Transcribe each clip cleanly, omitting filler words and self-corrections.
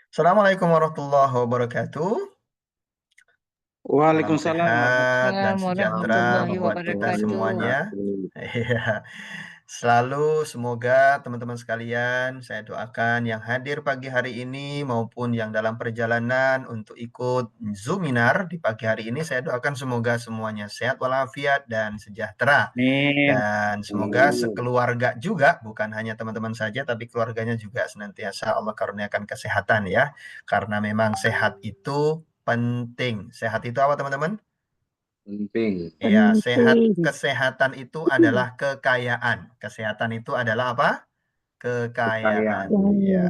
Assalamualaikum warahmatullahi wabarakatuh. Salam Waalaikumsalam sehat dan sejahtera Warahmatullahi buat kita wabarakatuh. semuanya. Iya. Selalu semoga teman-teman sekalian saya doakan yang hadir pagi hari ini maupun yang dalam perjalanan untuk ikut Zoominar di pagi hari ini, saya doakan semoga semuanya sehat walafiat dan sejahtera. Amin. Dan semoga sekeluarga juga, bukan hanya teman-teman saja, tapi keluarganya juga senantiasa Allah karuniakan kesehatan ya. Karena memang sehat itu penting. Sehat itu apa teman-teman? Penting. Iya, sehat, Penting. kesehatan itu adalah kekayaan. Kesehatan itu adalah apa? Kekayaan. Kekayaan. Ya, Ya,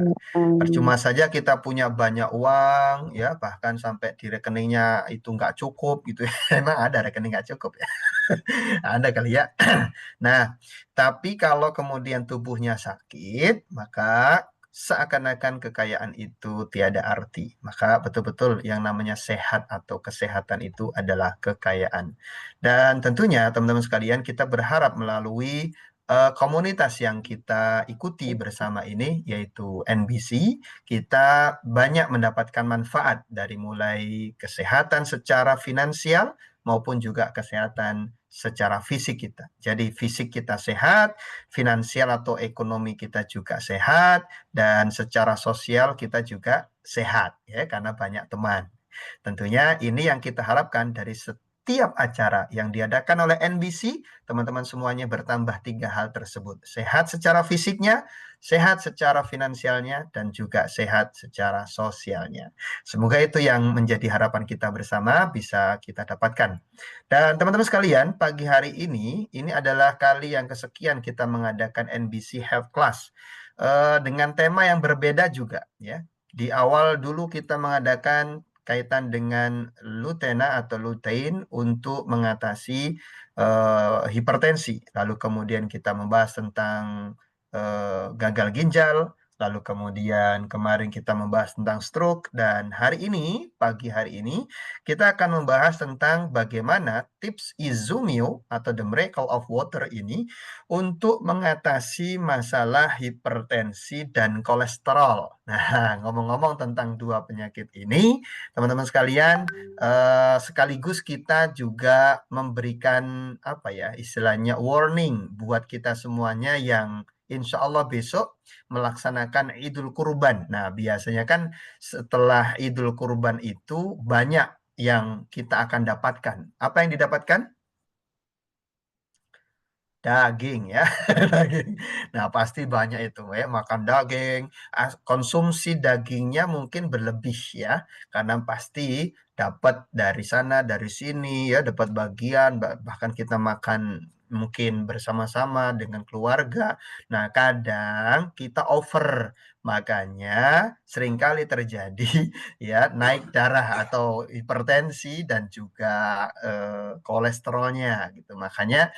percuma saja kita punya banyak uang, ya, bahkan sampai di rekeningnya itu nggak cukup gitu ya. Emang ada rekening nggak cukup ya? Ada kali ya. Nah, tapi kalau kemudian tubuhnya sakit, maka seakan-akan kekayaan itu tiada arti. Maka betul-betul yang namanya sehat atau kesehatan itu adalah kekayaan. Dan tentunya teman-teman sekalian, kita berharap melalui komunitas yang kita ikuti bersama ini, yaitu NBC, kita banyak mendapatkan manfaat dari mulai kesehatan secara finansial maupun juga kesehatan secara fisik kita. Jadi fisik kita sehat, finansial atau ekonomi kita juga sehat, dan secara sosial kita juga sehat ya karena banyak teman. Tentunya ini yang kita harapkan dari setiap acara yang diadakan oleh NBC, teman-teman semuanya bertambah tiga hal tersebut. Sehat secara fisiknya, sehat secara finansialnya, dan juga sehat secara sosialnya. Semoga itu yang menjadi harapan kita bersama bisa kita dapatkan. Dan teman-teman sekalian, pagi hari ini adalah kali yang kesekian kita mengadakan NBC Health Class dengan tema yang berbeda juga ya. Di awal dulu kita mengadakan kaitan dengan lutena atau lutein untuk mengatasi hipertensi. Lalu kemudian kita membahas tentang gagal ginjal. Lalu kemudian kemarin kita membahas tentang stroke. Dan hari ini, pagi hari ini, kita akan membahas tentang bagaimana tips Izumio atau The Miracle of Water ini untuk mengatasi masalah hipertensi dan kolesterol. Nah, ngomong-ngomong tentang dua penyakit ini, teman-teman sekalian, sekaligus kita juga memberikan apa ya, istilahnya warning buat kita semuanya yang insya Allah besok melaksanakan Idul Kurban. Nah, biasanya kan setelah Idul Kurban itu banyak yang kita akan dapatkan. Apa yang didapatkan? Daging ya, daging. Nah, pasti banyak itu ya, makan daging, konsumsi dagingnya mungkin berlebih ya, karena pasti dapat dari sana, dari sini ya, dapat bagian, bahkan kita makan mungkin bersama-sama dengan keluarga. Nah, kadang kita over, makanya seringkali terjadi ya naik darah atau hipertensi dan juga kolesterolnya gitu. Makanya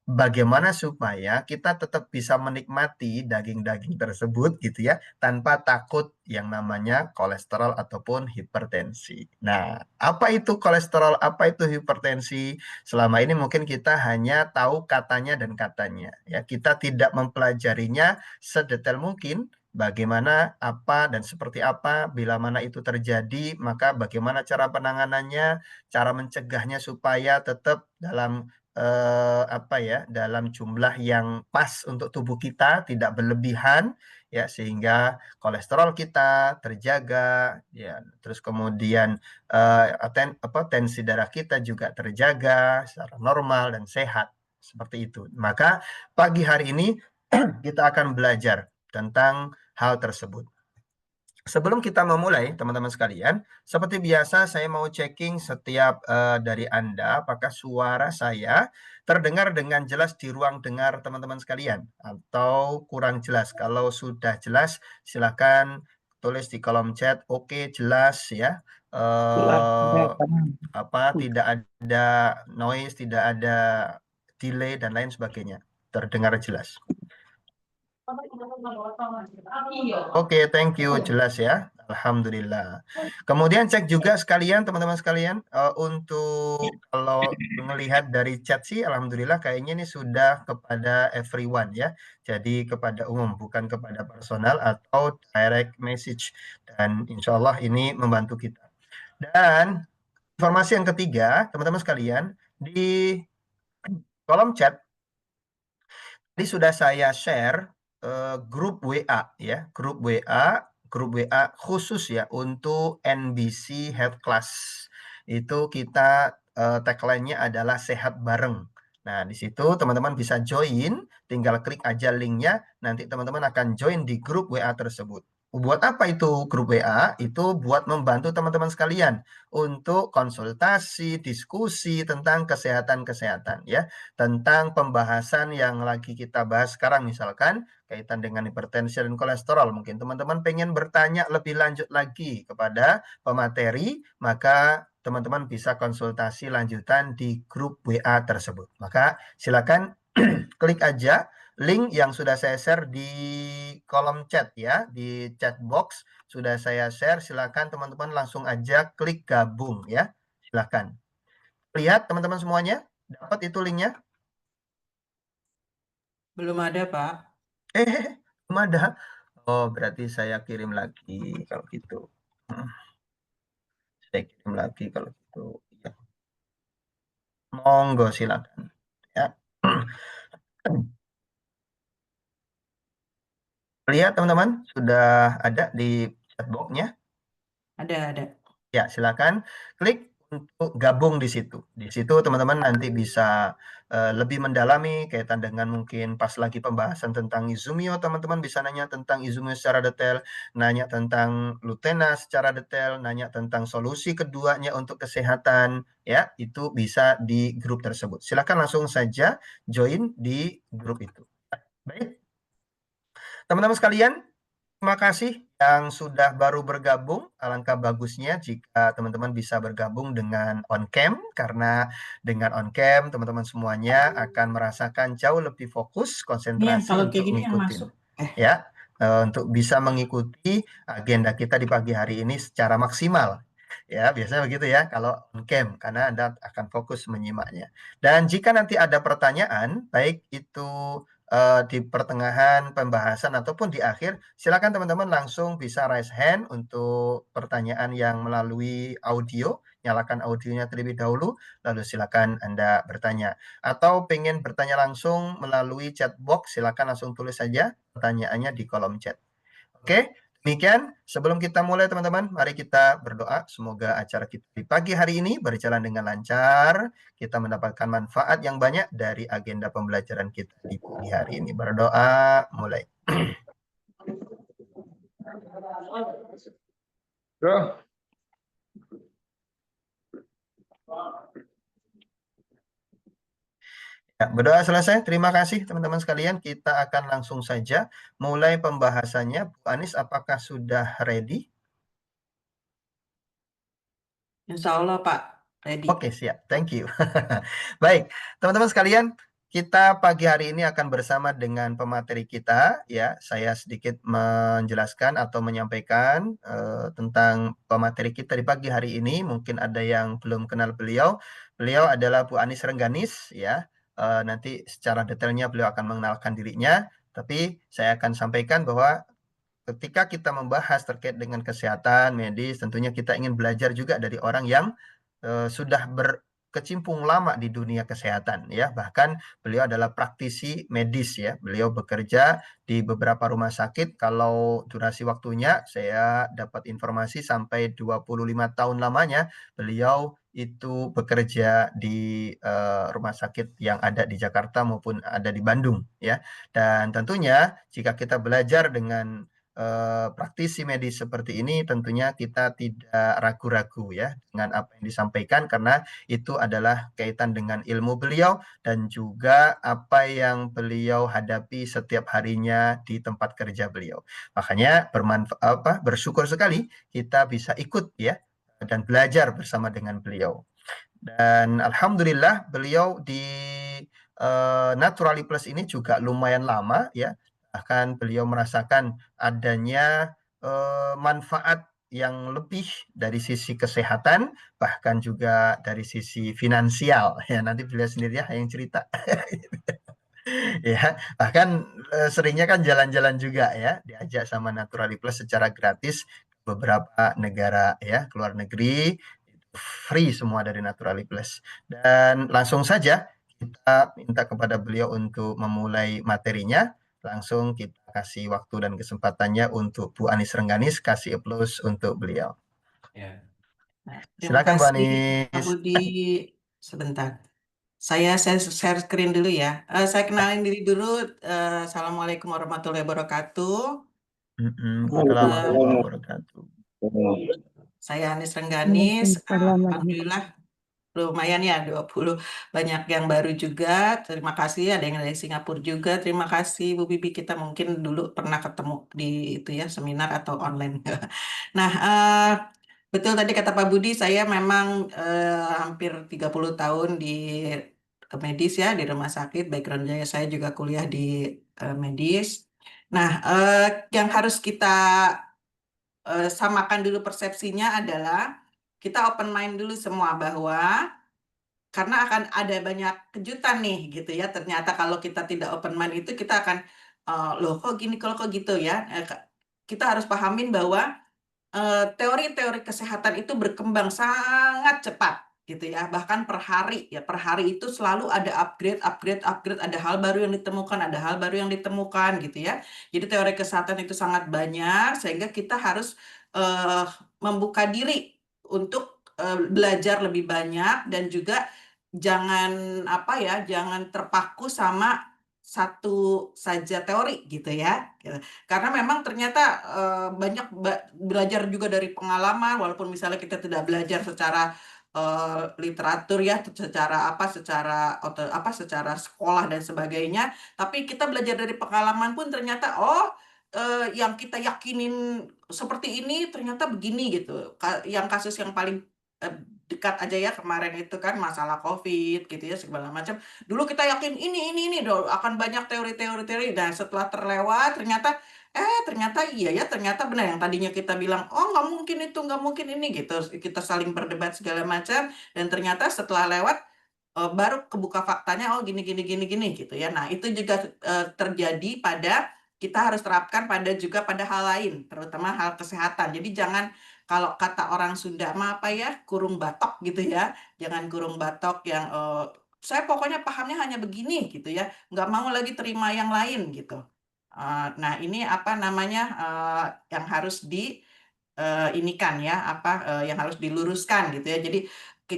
bagaimana supaya kita tetap bisa menikmati daging-daging tersebut gitu ya, tanpa takut yang namanya kolesterol ataupun hipertensi. Nah, apa itu kolesterol, apa itu hipertensi? Selama ini mungkin kita hanya tahu katanya dan katanya. Ya, kita tidak mempelajarinya sedetail mungkin. Bagaimana, apa, dan seperti apa, bila mana itu terjadi, maka bagaimana cara penanganannya, cara mencegahnya supaya tetap dalam apa ya, dalam jumlah yang pas untuk tubuh kita, tidak berlebihan ya, sehingga kolesterol kita terjaga ya, terus kemudian tensi darah kita juga terjaga secara normal dan sehat seperti itu. Maka pagi hari ini kita akan belajar tentang hal tersebut. Sebelum kita memulai, teman-teman sekalian, seperti biasa saya mau checking setiap dari Anda, apakah suara saya terdengar dengan jelas di ruang dengar teman-teman sekalian, atau kurang jelas. Kalau sudah jelas, silakan tulis di kolom chat, oke, jelas ya. jelas, Eh, jelas, tenang. apa, tidak ada noise, tidak ada delay, dan lain sebagainya. Terdengar jelas. Oke, thank you, jelas ya. Alhamdulillah. Kemudian cek juga sekalian teman-teman sekalian untuk kalau melihat dari chat sih alhamdulillah kayaknya ini sudah kepada everyone ya. Jadi kepada umum bukan kepada personal atau direct message dan insya Allah ini membantu kita. Dan informasi yang ketiga teman-teman sekalian di kolom chat tadi sudah saya share grup WA ya, grup WA khusus ya untuk NBC Health Class. Itu kita tagline-nya adalah sehat bareng. Nah, di situ teman-teman bisa join, tinggal klik aja linknya, nanti teman-teman akan join di grup WA tersebut. Buat apa itu grup WA? Itu buat membantu teman-teman sekalian untuk konsultasi, diskusi tentang kesehatan-kesehatan ya, tentang pembahasan yang lagi kita bahas sekarang misalkan kaitan dengan hipertensi dan kolesterol. Mungkin teman-teman pengen bertanya lebih lanjut lagi kepada pemateri, maka teman-teman bisa konsultasi lanjutan di grup WA tersebut. Maka silakan klik aja link yang sudah saya share di kolom chat ya, di chat box sudah saya share. Silakan teman-teman langsung aja klik gabung ya. Silakan. Lihat teman-teman semuanya, dapat itu linknya? Belum ada, Pak. Belum ada. Oh, berarti saya kirim lagi kalau gitu. Saya kirim lagi kalau gitu. Ya. Monggo silakan. Ya. Lihat teman-teman, sudah ada di chatbox-nya. Ada. Ya, silakan klik untuk gabung di situ. Di situ teman-teman nanti bisa lebih mendalami kaitan dengan mungkin pas lagi pembahasan tentang Izumio, teman-teman bisa nanya tentang Izumio secara detail, nanya tentang Lutena secara detail, nanya tentang solusi keduanya untuk kesehatan, ya, itu bisa di grup tersebut. Silakan langsung saja join di grup itu. Baik, teman-teman sekalian, terima kasih yang sudah baru bergabung. Alangkah bagusnya jika teman-teman bisa bergabung dengan on cam karena dengan on cam teman-teman semuanya akan merasakan jauh lebih fokus Ini yang konsentrasi kalau kayak untuk gini yang ngikutin masuk. ya untuk bisa mengikuti agenda kita di pagi hari ini secara maksimal. Ya, biasanya begitu ya kalau on cam karena Anda akan fokus menyimaknya. Dan jika nanti ada pertanyaan, baik itu di pertengahan pembahasan ataupun di akhir, silakan teman-teman langsung bisa raise hand untuk pertanyaan yang melalui audio. Nyalakan audionya terlebih dahulu, lalu silakan Anda bertanya. Atau pengen bertanya langsung melalui chat box, silakan langsung tulis saja pertanyaannya di kolom chat. Oke, demikian. Sebelum kita mulai teman-teman, mari kita berdoa. Semoga acara kita di pagi hari ini berjalan dengan lancar. Kita mendapatkan manfaat yang banyak dari agenda pembelajaran kita di pagi hari ini. Berdoa, mulai. Bro, Ya, berdoa selesai. Terima kasih teman-teman sekalian. Kita akan langsung saja mulai pembahasannya. Bu Anis, apakah sudah ready? Insya Allah, Pak. Ready. Oke, siap. Thank you. Baik, teman-teman sekalian, kita pagi hari ini akan bersama dengan pemateri kita. Ya, saya sedikit menjelaskan atau menyampaikan tentang pemateri kita di pagi hari ini. Mungkin ada yang belum kenal beliau. Beliau adalah Bu Anis Rengganis. Ya, nanti secara detailnya beliau akan mengenalkan dirinya. Tapi saya akan sampaikan bahwa ketika kita membahas terkait dengan kesehatan medis, tentunya kita ingin belajar juga dari orang yang sudah berkecimpung lama di dunia kesehatan ya. Bahkan beliau adalah praktisi medis ya. Beliau bekerja di beberapa rumah sakit. Kalau durasi waktunya saya dapat informasi sampai 25 tahun lamanya beliau itu bekerja di rumah sakit yang ada di Jakarta maupun ada di Bandung ya. Dan tentunya jika kita belajar dengan praktisi medis seperti ini tentunya kita tidak ragu-ragu ya dengan apa yang disampaikan karena itu adalah kaitan dengan ilmu beliau dan juga apa yang beliau hadapi setiap harinya di tempat kerja beliau. Makanya bersyukur sekali kita bisa ikut ya dan belajar bersama dengan beliau. Dan alhamdulillah beliau di Naturally Plus ini juga lumayan lama ya. Bahkan beliau merasakan adanya manfaat yang lebih dari sisi kesehatan, bahkan juga dari sisi finansial. Ya, nanti beliau sendiri ya yang cerita. Ya, bahkan seringnya kan jalan-jalan juga ya, diajak sama Naturali Plus secara gratis ke beberapa negara ya, ke luar negeri, free semua dari Naturali Plus. Dan langsung saja kita minta kepada beliau untuk memulai materinya. Langsung kita kasih waktu dan kesempatannya untuk Bu Anis Rengganis, kasih applause untuk beliau. Ya. Nah, terima Silakan Bu kasih Pak Anis. Budi. Sebentar. Saya share screen dulu ya. Saya kenalin diri dulu. Assalamualaikum warahmatullahi wabarakatuh. Assalamualaikum Eh, warahmatullahi wabarakatuh. saya Anis Rengganis. Waalaikumsalam Alhamdulillah lumayan ya 20 banyak yang baru juga. Terima kasih ada yang dari Singapura juga. Terima kasih Bu Bibi, kita mungkin dulu pernah ketemu di itu ya seminar atau online. Nah, betul tadi kata Pak Budi, saya memang hampir 30 tahun di medis ya, di rumah sakit. Background saya juga kuliah di medis. Nah, yang harus kita samakan dulu persepsinya adalah kita open mind dulu semua bahwa karena akan ada banyak kejutan nih gitu ya. Ternyata kalau kita tidak open mind itu kita akan loh kok gini kalau kok gitu ya. Kita harus pahamin bahwa teori-teori kesehatan itu berkembang sangat cepat gitu ya. Bahkan per hari ya, per hari itu selalu ada upgrade, upgrade, upgrade, ada hal baru yang ditemukan, ada hal baru yang ditemukan gitu ya. Jadi teori kesehatan itu sangat banyak sehingga kita harus eh, membuka diri untuk belajar lebih banyak dan juga jangan apa ya, jangan terpaku sama satu saja teori gitu ya. Karena memang ternyata banyak belajar juga dari pengalaman, walaupun misalnya kita tidak belajar secara literatur ya, secara apa, secara sekolah dan sebagainya, tapi kita belajar dari pengalaman pun ternyata yang kita yakinin seperti ini ternyata begini gitu. Yang kasus yang paling eh, dekat aja ya kemarin itu kan masalah COVID gitu ya segala macam. Dulu kita yakin ini akan banyak teori-teori. Dan setelah terlewat ternyata iya ya, ternyata benar yang tadinya kita bilang oh nggak mungkin itu, nggak mungkin ini gitu, kita saling berdebat segala macam, dan ternyata setelah lewat baru kebuka faktanya oh gini gini gini gini gitu ya. Nah itu juga terjadi pada kita harus terapkan juga pada hal lain, terutama hal kesehatan. Jadi jangan, kalau kata orang Sunda mah apa ya, kurung batok gitu ya, jangan kurung batok yang saya pokoknya pahamnya hanya begini gitu ya, nggak mau lagi terima yang lain gitu. Nah, ini apa namanya yang harus ini kan ya apa yang harus diluruskan gitu ya. Jadi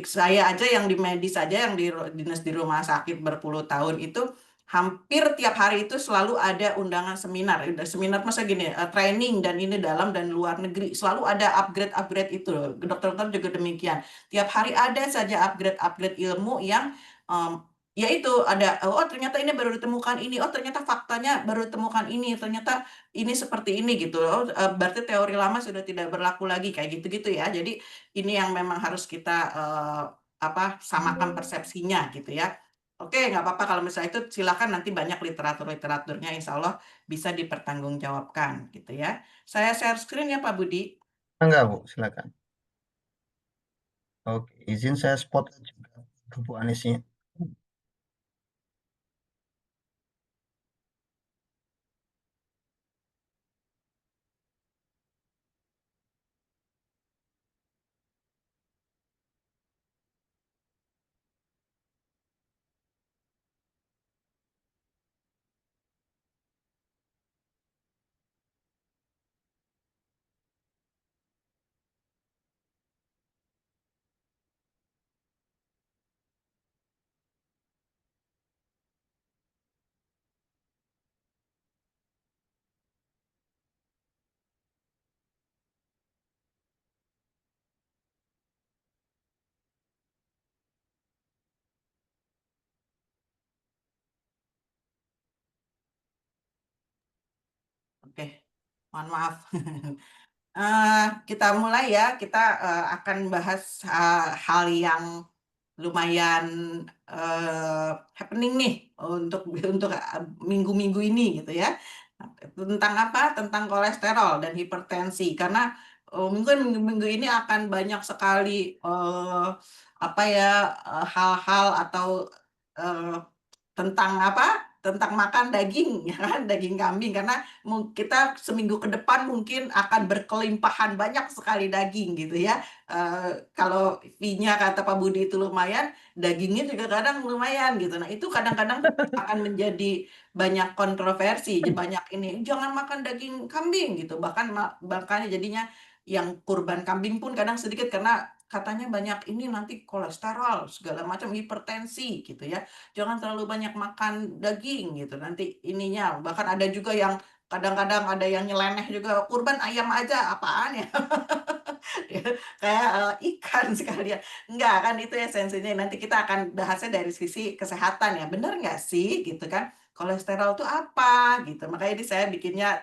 saya aja yang di medis aja yang dinas di rumah sakit berpuluh tahun itu hampir tiap hari itu selalu ada undangan seminar. Seminar masa gini training dan ini dalam dan luar negeri selalu ada upgrade itu. Dokter-dokter juga demikian. Tiap hari ada saja upgrade ilmu yang ya itu ada oh ternyata ini baru ditemukan ini, oh ternyata faktanya baru ditemukan ini, ternyata ini seperti ini gitu loh. Berarti teori lama sudah tidak berlaku lagi kayak gitu-gitu ya. Jadi ini yang memang harus kita apa samakan persepsinya gitu ya. Oke, nggak apa-apa kalau misalnya itu silakan nanti banyak literaturnya insya Allah bisa dipertanggungjawabkan gitu ya. Saya share screen ya Pak Budi. Enggak, Bu, silakan. Oke, izin saya spot juga ke Bu Anisnya. Oke, mohon maaf. Eh, kita mulai ya, kita akan bahas hal yang lumayan happening nih untuk minggu-minggu ini gitu ya. Tentang apa? Tentang kolesterol dan hipertensi. Karena mungkin minggu ini akan banyak sekali apa ya hal-hal atau eh, tentang apa? Tentang makan daging, ya kan, daging kambing karena kita seminggu ke depan mungkin akan berkelimpahan banyak sekali daging gitu ya. Kalau fee-nya kata Pak Budi itu lumayan, dagingnya juga kadang lumayan gitu. Nah, itu kadang-kadang akan menjadi banyak kontroversi, banyak ini jangan makan daging kambing gitu. Bahkan jadinya yang kurban kambing pun kadang sedikit karena katanya banyak ini nanti kolesterol segala macam hipertensi gitu ya. Jangan terlalu banyak makan daging gitu. Nanti ininya bahkan ada juga yang kadang-kadang ada yang nyeleneh juga kurban ayam aja apaan ya. Kayak ikan sekalian. Enggak kan itu esensinya. Nanti kita akan bahasnya dari sisi kesehatan ya. Bener nggak sih gitu kan? Kolesterol itu apa gitu. Makanya ini saya bikinnya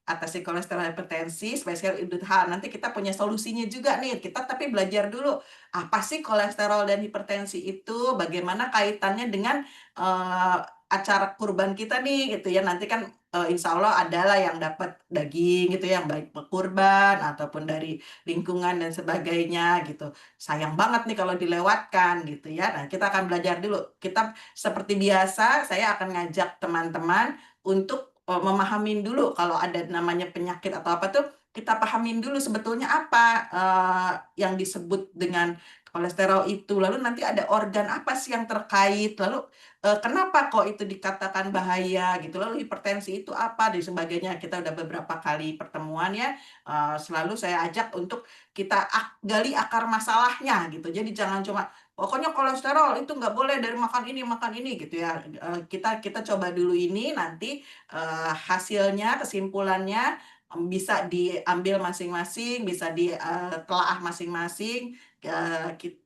atasi kolesterol hipertensi spesial Idul Adha. Nanti kita punya solusinya juga nih. Kita tapi belajar dulu apa sih kolesterol dan hipertensi itu, bagaimana kaitannya dengan eh, acara kurban kita nih gitu ya. Nanti kan insya Allah adalah yang dapat daging gitu ya, yang baik kurban ataupun dari lingkungan dan sebagainya gitu. Sayang banget nih kalau dilewatkan gitu ya. Nah, kita akan belajar dulu. Kita seperti biasa, saya akan ngajak teman-teman untuk memahamin dulu kalau ada namanya penyakit atau apa tuh kita pahamin dulu sebetulnya apa yang disebut dengan kolesterol itu. Lalu nanti ada organ apa sih yang terkait. Lalu kenapa kok itu dikatakan bahaya gitu. Lalu hipertensi itu apa dan sebagainya. Kita udah beberapa kali pertemuan ya. Selalu saya ajak untuk kita gali akar masalahnya gitu. Jadi jangan cuma pokoknya kolesterol itu nggak boleh dari makan ini gitu ya. Kita coba dulu ini nanti hasilnya kesimpulannya bisa diambil masing-masing, bisa ditelaah masing-masing.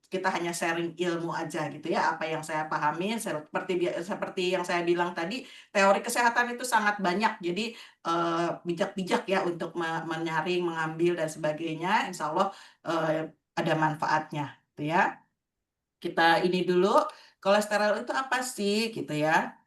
Kita hanya sharing ilmu aja gitu ya. Apa yang saya pahami seperti yang saya bilang tadi, teori kesehatan itu sangat banyak. Jadi bijak-bijak ya untuk menyaring, mengambil dan sebagainya. Insya Allah ada manfaatnya, gitu ya. Kita ini dulu, kolesterol itu apa sih, gitu ya?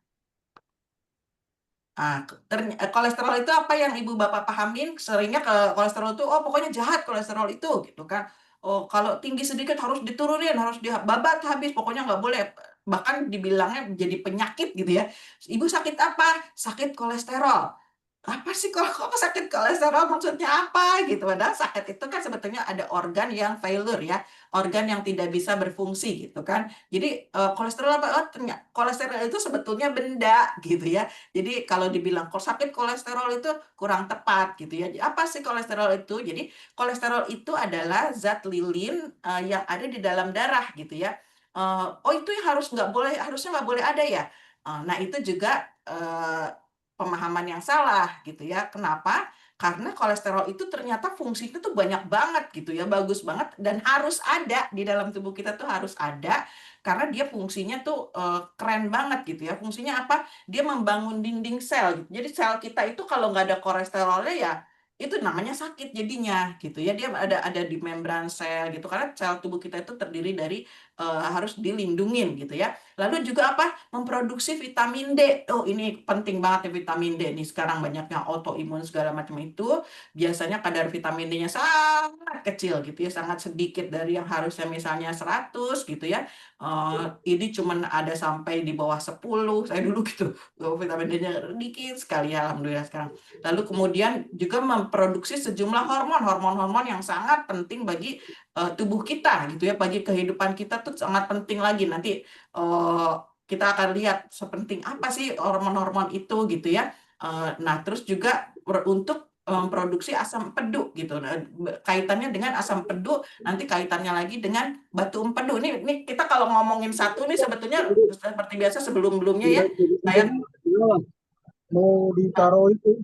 Kolesterol itu apa yang ibu bapak pahamin? Seringnya ke kolesterol itu, oh pokoknya jahat kolesterol itu, gitu kan? Oh kalau tinggi sedikit harus diturunin, harus dibabat habis, pokoknya nggak boleh. Bahkan dibilangnya jadi penyakit gitu ya. Ibu sakit apa? Sakit kolesterol. Apa sih kok sakit kolesterol maksudnya apa gitu, padahal sakit itu kan sebetulnya ada organ yang failure ya, organ yang tidak bisa berfungsi gitu kan. Jadi kolesterol apa, oh ternyata kolesterol itu sebetulnya benda gitu ya. Jadi kalau dibilang kok sakit kolesterol itu kurang tepat gitu ya. Apa sih kolesterol itu? Jadi kolesterol itu adalah zat lilin yang ada di dalam darah gitu ya. Oh itu yang harusnya nggak boleh ada ya. Nah itu juga pemahaman yang salah gitu ya. Kenapa? Karena kolesterol itu ternyata fungsinya tuh banyak banget gitu ya, bagus banget dan harus ada di dalam tubuh kita tuh harus ada karena dia fungsinya tuh keren banget gitu ya. Fungsinya apa? Dia membangun dinding sel gitu. Jadi sel kita itu kalau nggak ada kolesterolnya ya itu namanya sakit jadinya gitu ya. Dia ada di membran sel gitu karena sel tubuh kita itu terdiri dari harus dilindungin gitu ya. Lalu juga apa? Memproduksi vitamin D. Oh, ini penting banget ya vitamin D. Nih sekarang banyaknya autoimun segala macam itu. Biasanya kadar vitamin D-nya sangat kecil gitu ya, sangat sedikit dari yang harusnya misalnya 100 gitu ya. Ini cuman ada sampai di bawah 10. Saya dulu gitu. Vitamin D-nya dikit sekali ya, alhamdulillah sekarang. Lalu kemudian juga memproduksi sejumlah hormon-hormon yang sangat penting bagi tubuh kita gitu ya, bagi kehidupan kita tuh sangat penting lagi. Nanti eh, kita akan lihat sepenting apa sih hormon-hormon itu gitu ya. Nah, terus juga untuk memproduksi asam empedu gitu. Nah, kaitannya dengan asam empedu, nanti kaitannya lagi dengan batu empedu. Ini kita kalau ngomongin satu nih sebetulnya seperti biasa sebelum-belumnya ya, saya mau ditaruh itu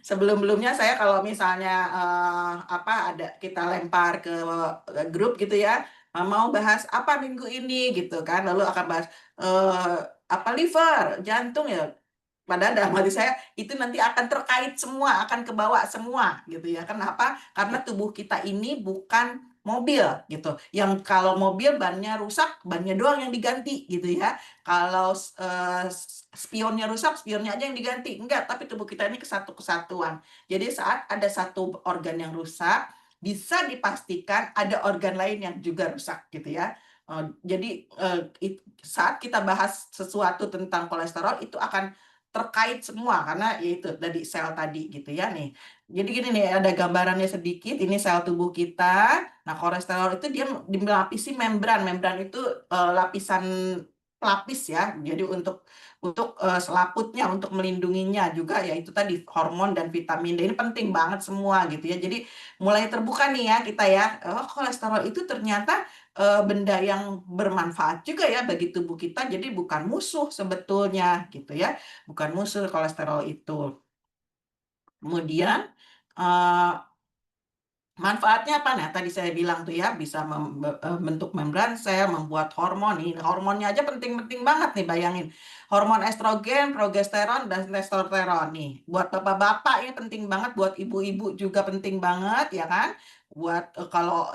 sebelum-belumnya saya kalau misalnya apa ada kita lempar ke grup gitu ya, mau bahas apa minggu ini gitu kan, lalu akan bahas apa liver, jantung ya. Padahal dalam hati saya itu nanti akan terkait semua, akan kebawa semua gitu ya. Kenapa? Karena tubuh kita ini bukan mobil gitu. Yang kalau mobil bannya rusak, bannya doang yang diganti gitu ya. Kalau spionnya rusak, spionnya aja yang diganti. Enggak, tapi tubuh kita ini kesatuan. Jadi saat ada satu organ yang rusak, bisa dipastikan ada organ lain yang juga rusak gitu ya. Jadi saat kita bahas sesuatu tentang kolesterol itu akan terkait semua karena yaitu dari sel tadi gitu ya nih. Jadi gini nih ada gambarannya sedikit, ini sel tubuh kita. Nah, kolesterol itu dia dilapisi membran. Membran itu lapisan pelapis ya. Jadi untuk selaputnya, untuk melindunginya juga ya itu tadi hormon dan vitamin D ini penting banget semua gitu ya. Jadi mulai terbuka nih ya kita ya. Oh, kolesterol itu ternyata benda yang bermanfaat juga ya bagi tubuh kita. Jadi bukan musuh sebetulnya gitu ya. Bukan musuh kolesterol itu. Kemudian manfaatnya apa? Nah, tadi saya bilang tuh ya, bisa membentuk membran sel, membuat hormon. Ini hormonnya aja penting-penting banget nih, bayangin. Hormon estrogen, progesteron, dan testosteron nih. Buat bapak-bapak ini penting banget, buat ibu-ibu juga penting banget, ya kan? Buat kalau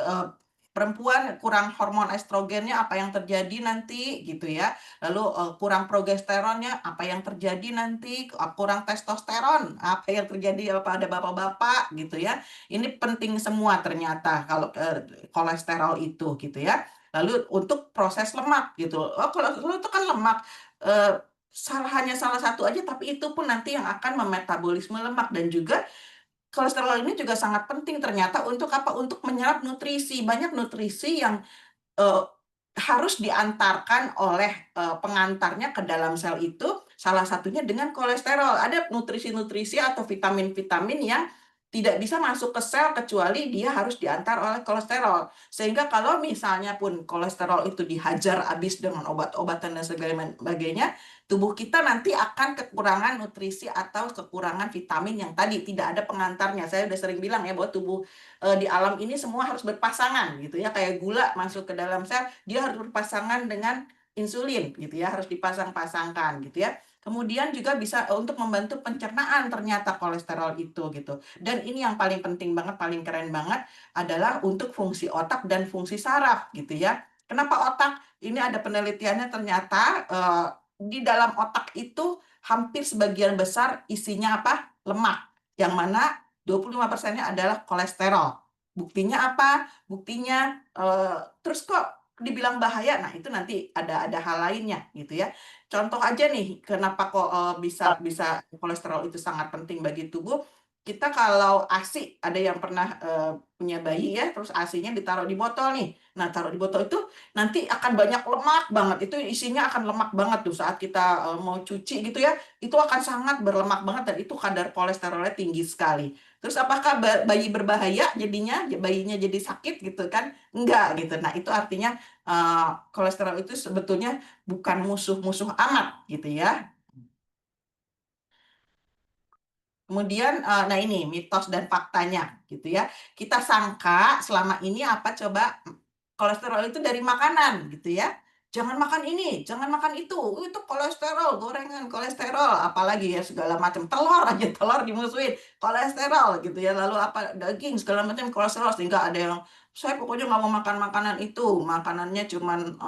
perempuan kurang hormon estrogennya, apa yang terjadi nanti gitu ya. Lalu kurang progesteronnya, apa yang terjadi nanti. Kurang testosteron, apa yang terjadi pada bapak-bapak gitu ya. Ini penting semua ternyata kalau kolesterol itu gitu ya. Lalu untuk proses lemak gitu. Oh, kolesterol itu kan lemak. Hanya salah satu aja, tapi itu pun nanti yang akan memetabolisme lemak. Dan juga kolesterol ini juga sangat penting ternyata untuk apa? Untuk menyerap nutrisi. Banyak nutrisi yang harus diantarkan oleh pengantarnya ke dalam sel itu. Salah satunya dengan kolesterol. Ada nutrisi-nutrisi atau vitamin-vitamin yang tidak bisa masuk ke sel kecuali dia harus diantar oleh kolesterol. Sehingga kalau misalnya pun kolesterol itu dihajar habis dengan obat-obatan dan sebagainya, tubuh kita nanti akan kekurangan nutrisi atau kekurangan vitamin yang tadi tidak ada pengantarnya. Saya udah sering bilang ya bahwa tubuh di alam ini semua harus berpasangan gitu ya. Kayak gula masuk ke dalam sel, dia harus berpasangan dengan insulin gitu ya, harus dipasang-pasangkan gitu ya. Kemudian juga bisa untuk membantu pencernaan ternyata kolesterol itu gitu. Dan ini yang paling penting banget, paling keren banget adalah untuk fungsi otak dan fungsi saraf gitu ya. Kenapa otak? Ini ada penelitiannya ternyata di dalam otak itu hampir sebagian besar isinya apa? Lemak. Yang mana 25%-nya adalah kolesterol. Buktinya apa? Buktinya terus kok dibilang bahaya? Nah, itu nanti ada hal lainnya gitu ya. Contoh aja nih, kenapa kok bisa kolesterol itu sangat penting bagi tubuh. Kita kalau ASI, ada yang pernah punya bayi ya, terus ASI-nya ditaruh di botol nih. Nah, taruh di botol itu nanti akan banyak lemak banget. Itu isinya akan lemak banget tuh saat kita mau cuci gitu ya. Itu akan sangat berlemak banget dan itu kadar kolesterolnya tinggi sekali. Terus apakah bayi berbahaya jadinya, bayinya jadi sakit gitu kan? Enggak gitu. Nah, itu artinya kolesterol itu sebetulnya bukan musuh-musuh amat gitu ya. Kemudian, nah ini mitos dan faktanya gitu ya. Kita sangka selama ini apa coba kolesterol itu dari makanan gitu ya. Jangan makan ini, jangan makan itu kolesterol, gorengan kolesterol, apalagi ya segala macam telur aja telur dimusuhin kolesterol gitu ya. Lalu apa daging segala macam kolesterol sehingga ada yang saya pokoknya nggak mau makan makanan itu, makanannya cuman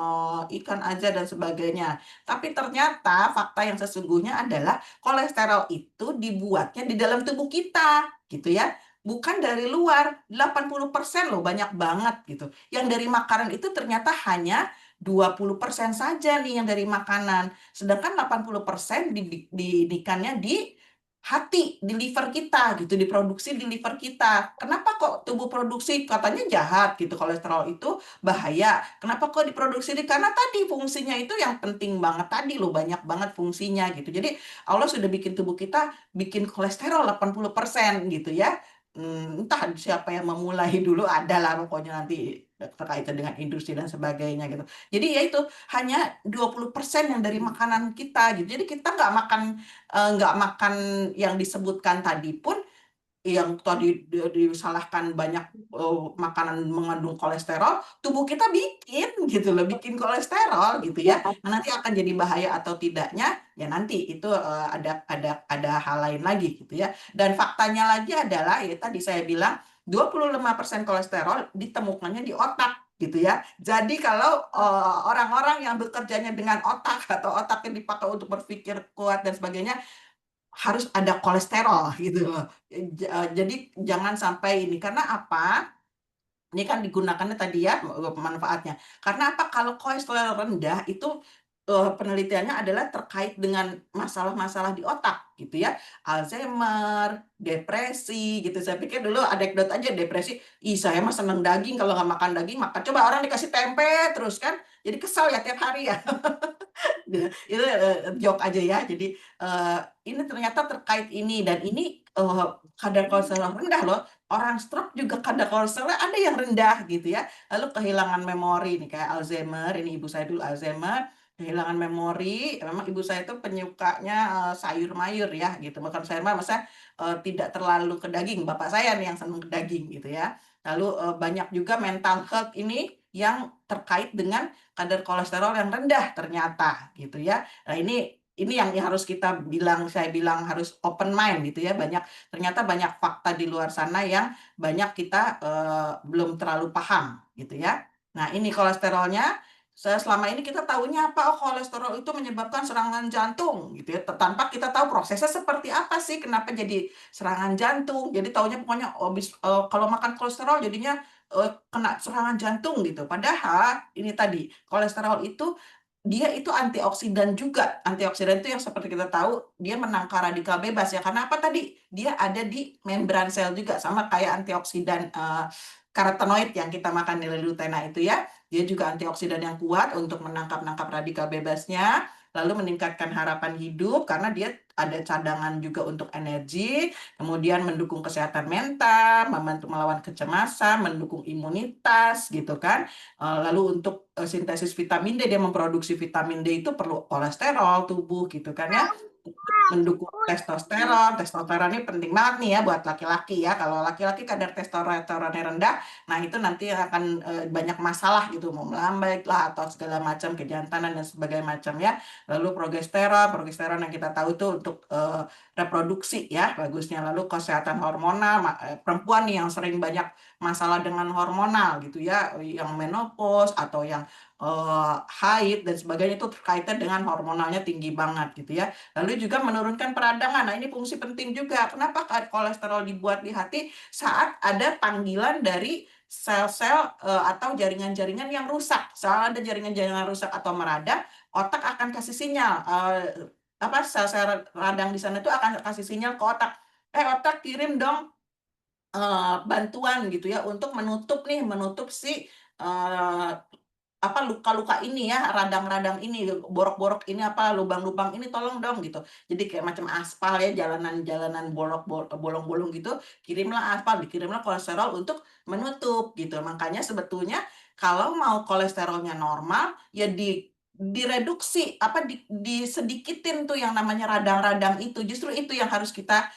ikan aja dan sebagainya. Tapi ternyata fakta yang sesungguhnya adalah kolesterol itu dibuatnya di dalam tubuh kita, gitu ya. Bukan dari luar, 80% loh, banyak banget gitu. Yang dari makanan itu ternyata hanya 20% saja nih yang dari makanan. Sedangkan 80% didikannya di hati, di liver kita gitu, diproduksi di liver kita. Kenapa kok tubuh produksi katanya jahat gitu, kolesterol itu bahaya. Kenapa kok diproduksi? Karena tadi fungsinya itu yang penting banget tadi loh, banyak banget fungsinya gitu. Jadi Allah sudah bikin tubuh kita bikin kolesterol 80% gitu ya. Entah siapa yang memulai dulu, adalah pokoknya nanti terkaitan dengan industri dan sebagainya gitu. Jadi ya itu hanya 20% yang dari makanan kita gitu. Jadi kita nggak makan yang disebutkan tadi pun, yang tadi disalahkan banyak makanan mengandung kolesterol, tubuh kita bikin gitu loh, bikin kolesterol gitu ya. Nah, nanti akan jadi bahaya atau tidaknya ya nanti itu ada hal lain lagi gitu ya. Dan faktanya lagi adalah ya tadi saya bilang 25% kolesterol ditemukannya di otak gitu ya. Jadi kalau orang-orang yang bekerjanya dengan otak atau otaknya dipakai untuk berpikir kuat dan sebagainya, harus ada kolesterol gitu loh. Jadi jangan sampai ini, karena apa? Ini kan digunakannya tadi ya manfaatnya. Karena apa? Kalau kolesterol rendah itu penelitiannya adalah terkait dengan masalah-masalah di otak gitu ya. Alzheimer, depresi gitu. Saya pikir dulu anekdot aja depresi. Ih, saya mah seneng daging, kalau nggak makan daging makan. Coba orang dikasih tempe terus kan. Jadi kesal ya tiap hari ya. Itu joke aja ya. Jadi ini ternyata terkait ini, dan ini kadar kolesterol rendah loh. Orang stroke juga kadar kolesterol ada yang rendah gitu ya. Lalu kehilangan memori nih kayak Alzheimer. Ini ibu saya dulu Alzheimer, kehilangan memori. Memang ibu saya itu penyukanya sayur mayur ya gitu. Bukan sayur mayur, maksudnya tidak terlalu ke daging. Bapak saya nih yang senang ke daging gitu ya. Lalu banyak juga mental health ini yang terkait dengan kadar kolesterol yang rendah ternyata gitu ya. Nah, ini yang harus kita bilang, saya bilang harus open mind gitu ya. Ternyata banyak fakta di luar sana yang banyak kita belum terlalu paham gitu ya. Nah, ini kolesterolnya. Selama ini kita tahunya apa? Oh, kolesterol itu menyebabkan serangan jantung gitu ya. Tanpa kita tahu prosesnya seperti apa sih, kenapa jadi serangan jantung. Jadi tahunya pokoknya kalau makan kolesterol jadinya kena serangan jantung gitu. Padahal ini tadi kolesterol itu dia itu antioksidan juga. Antioksidan itu yang seperti kita tahu dia menangkal radikal bebas ya. Karena apa tadi? Dia ada di membran sel juga, sama kayak antioksidan karotenoid yang kita makan dari Lutena itu ya. Dia juga antioksidan yang kuat untuk menangkap radikal bebasnya, lalu meningkatkan harapan hidup karena dia ada cadangan juga untuk energi, kemudian mendukung kesehatan mental, membantu melawan kecemasan, mendukung imunitas gitu kan. Lalu untuk sintesis vitamin D, dia memproduksi vitamin D itu perlu kolesterol tubuh gitu kan ya. Mendukung testosteron. Testosteron ini penting banget nih ya buat laki-laki ya. Kalau laki-laki kadar testosteronnya rendah, nah itu nanti akan banyak masalah gitu, mau melambai lah atau segala macam, kejantanan dan sebagainya macam ya. Lalu progesteron yang kita tahu itu untuk reproduksi ya bagusnya. Lalu kesehatan hormonal, perempuan nih yang sering banyak masalah dengan hormonal gitu ya, yang menopause atau yang haid dan sebagainya, itu terkaitan dengan hormonalnya tinggi banget gitu ya. Lalu juga menurunkan peradangan. Nah, ini fungsi penting juga. Kenapa kolesterol dibuat di hati? Saat ada panggilan dari sel-sel atau jaringan-jaringan yang rusak. Saat ada jaringan-jaringan rusak atau meradang, otak akan kasih sinyal. Sel-sel radang di sana itu akan kasih sinyal ke otak. Otak kirim dong bantuan gitu ya untuk menutup si luka-luka ini ya, radang-radang ini, borok-borok ini, lubang-lubang ini tolong dong gitu. Jadi kayak macam aspal ya, jalanan-jalanan bolong-bolong gitu, kirimlah aspal, dikirimlah kolesterol untuk menutup gitu. Makanya sebetulnya kalau mau kolesterolnya normal ya direduksi, disedikitin tuh yang namanya radang-radang itu. Justru itu yang harus kita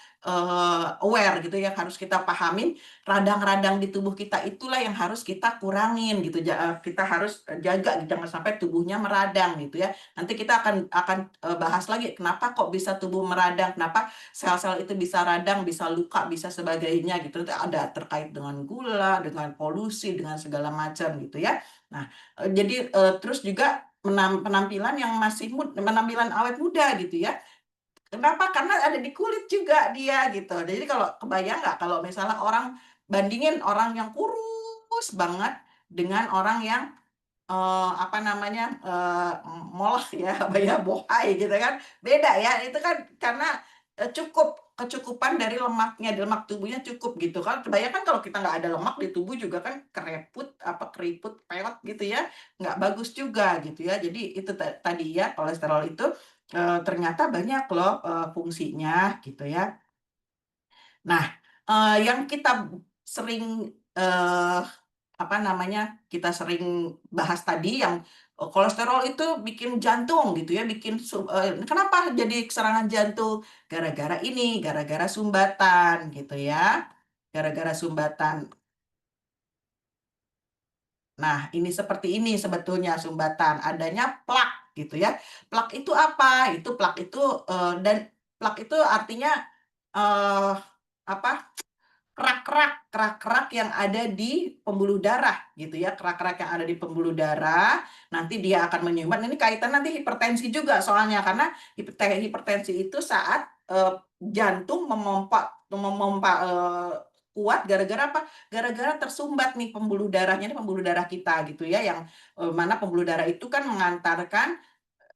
aware gitu, yang harus kita pahamin. Radang-radang di tubuh kita itulah yang harus kita kurangin gitu. Kita harus jaga jangan sampai tubuhnya meradang gitu ya. Nanti kita akan bahas lagi kenapa kok bisa tubuh meradang, kenapa sel-sel itu bisa radang, bisa luka, bisa sebagainya gitu. Nanti ada terkait dengan gula, dengan polusi, dengan segala macam gitu ya. Nah, jadi terus juga penampilan yang masih penampilan awet muda gitu ya. Kenapa? Karena ada di kulit juga dia gitu. Jadi kalau kebayang nggak kalau misalnya orang bandingin orang yang kurus banget dengan orang yang molah ya, bohai gitu kan, beda ya. Itu kan karena kecukupan dari lemaknya, di lemak tubuhnya cukup gitu kan. Kebayangkan kalau kita nggak ada lemak di tubuh juga kan keriput, peot gitu ya, nggak bagus juga gitu ya. Jadi itu tadi ya, kolesterol itu ternyata banyak loh fungsinya gitu ya. Nah, yang kita sering kita sering bahas tadi yang kolesterol itu bikin jantung gitu ya, kenapa jadi serangan jantung? Gara-gara sumbatan gitu ya. Gara-gara sumbatan. Nah, ini seperti ini sebetulnya sumbatan, adanya plak gitu ya. Plak itu apa? Plak itu artinya kerak-kerak yang ada di pembuluh darah gitu ya, kerak-kerak yang ada di pembuluh darah, nanti dia akan menyumbat. Ini kaitan nanti hipertensi juga soalnya, karena hipertensi itu saat jantung memompa kuat gara-gara apa? Gara-gara tersumbat nih pembuluh darahnya, ini pembuluh darah kita gitu ya, yang mana pembuluh darah itu kan mengantarkan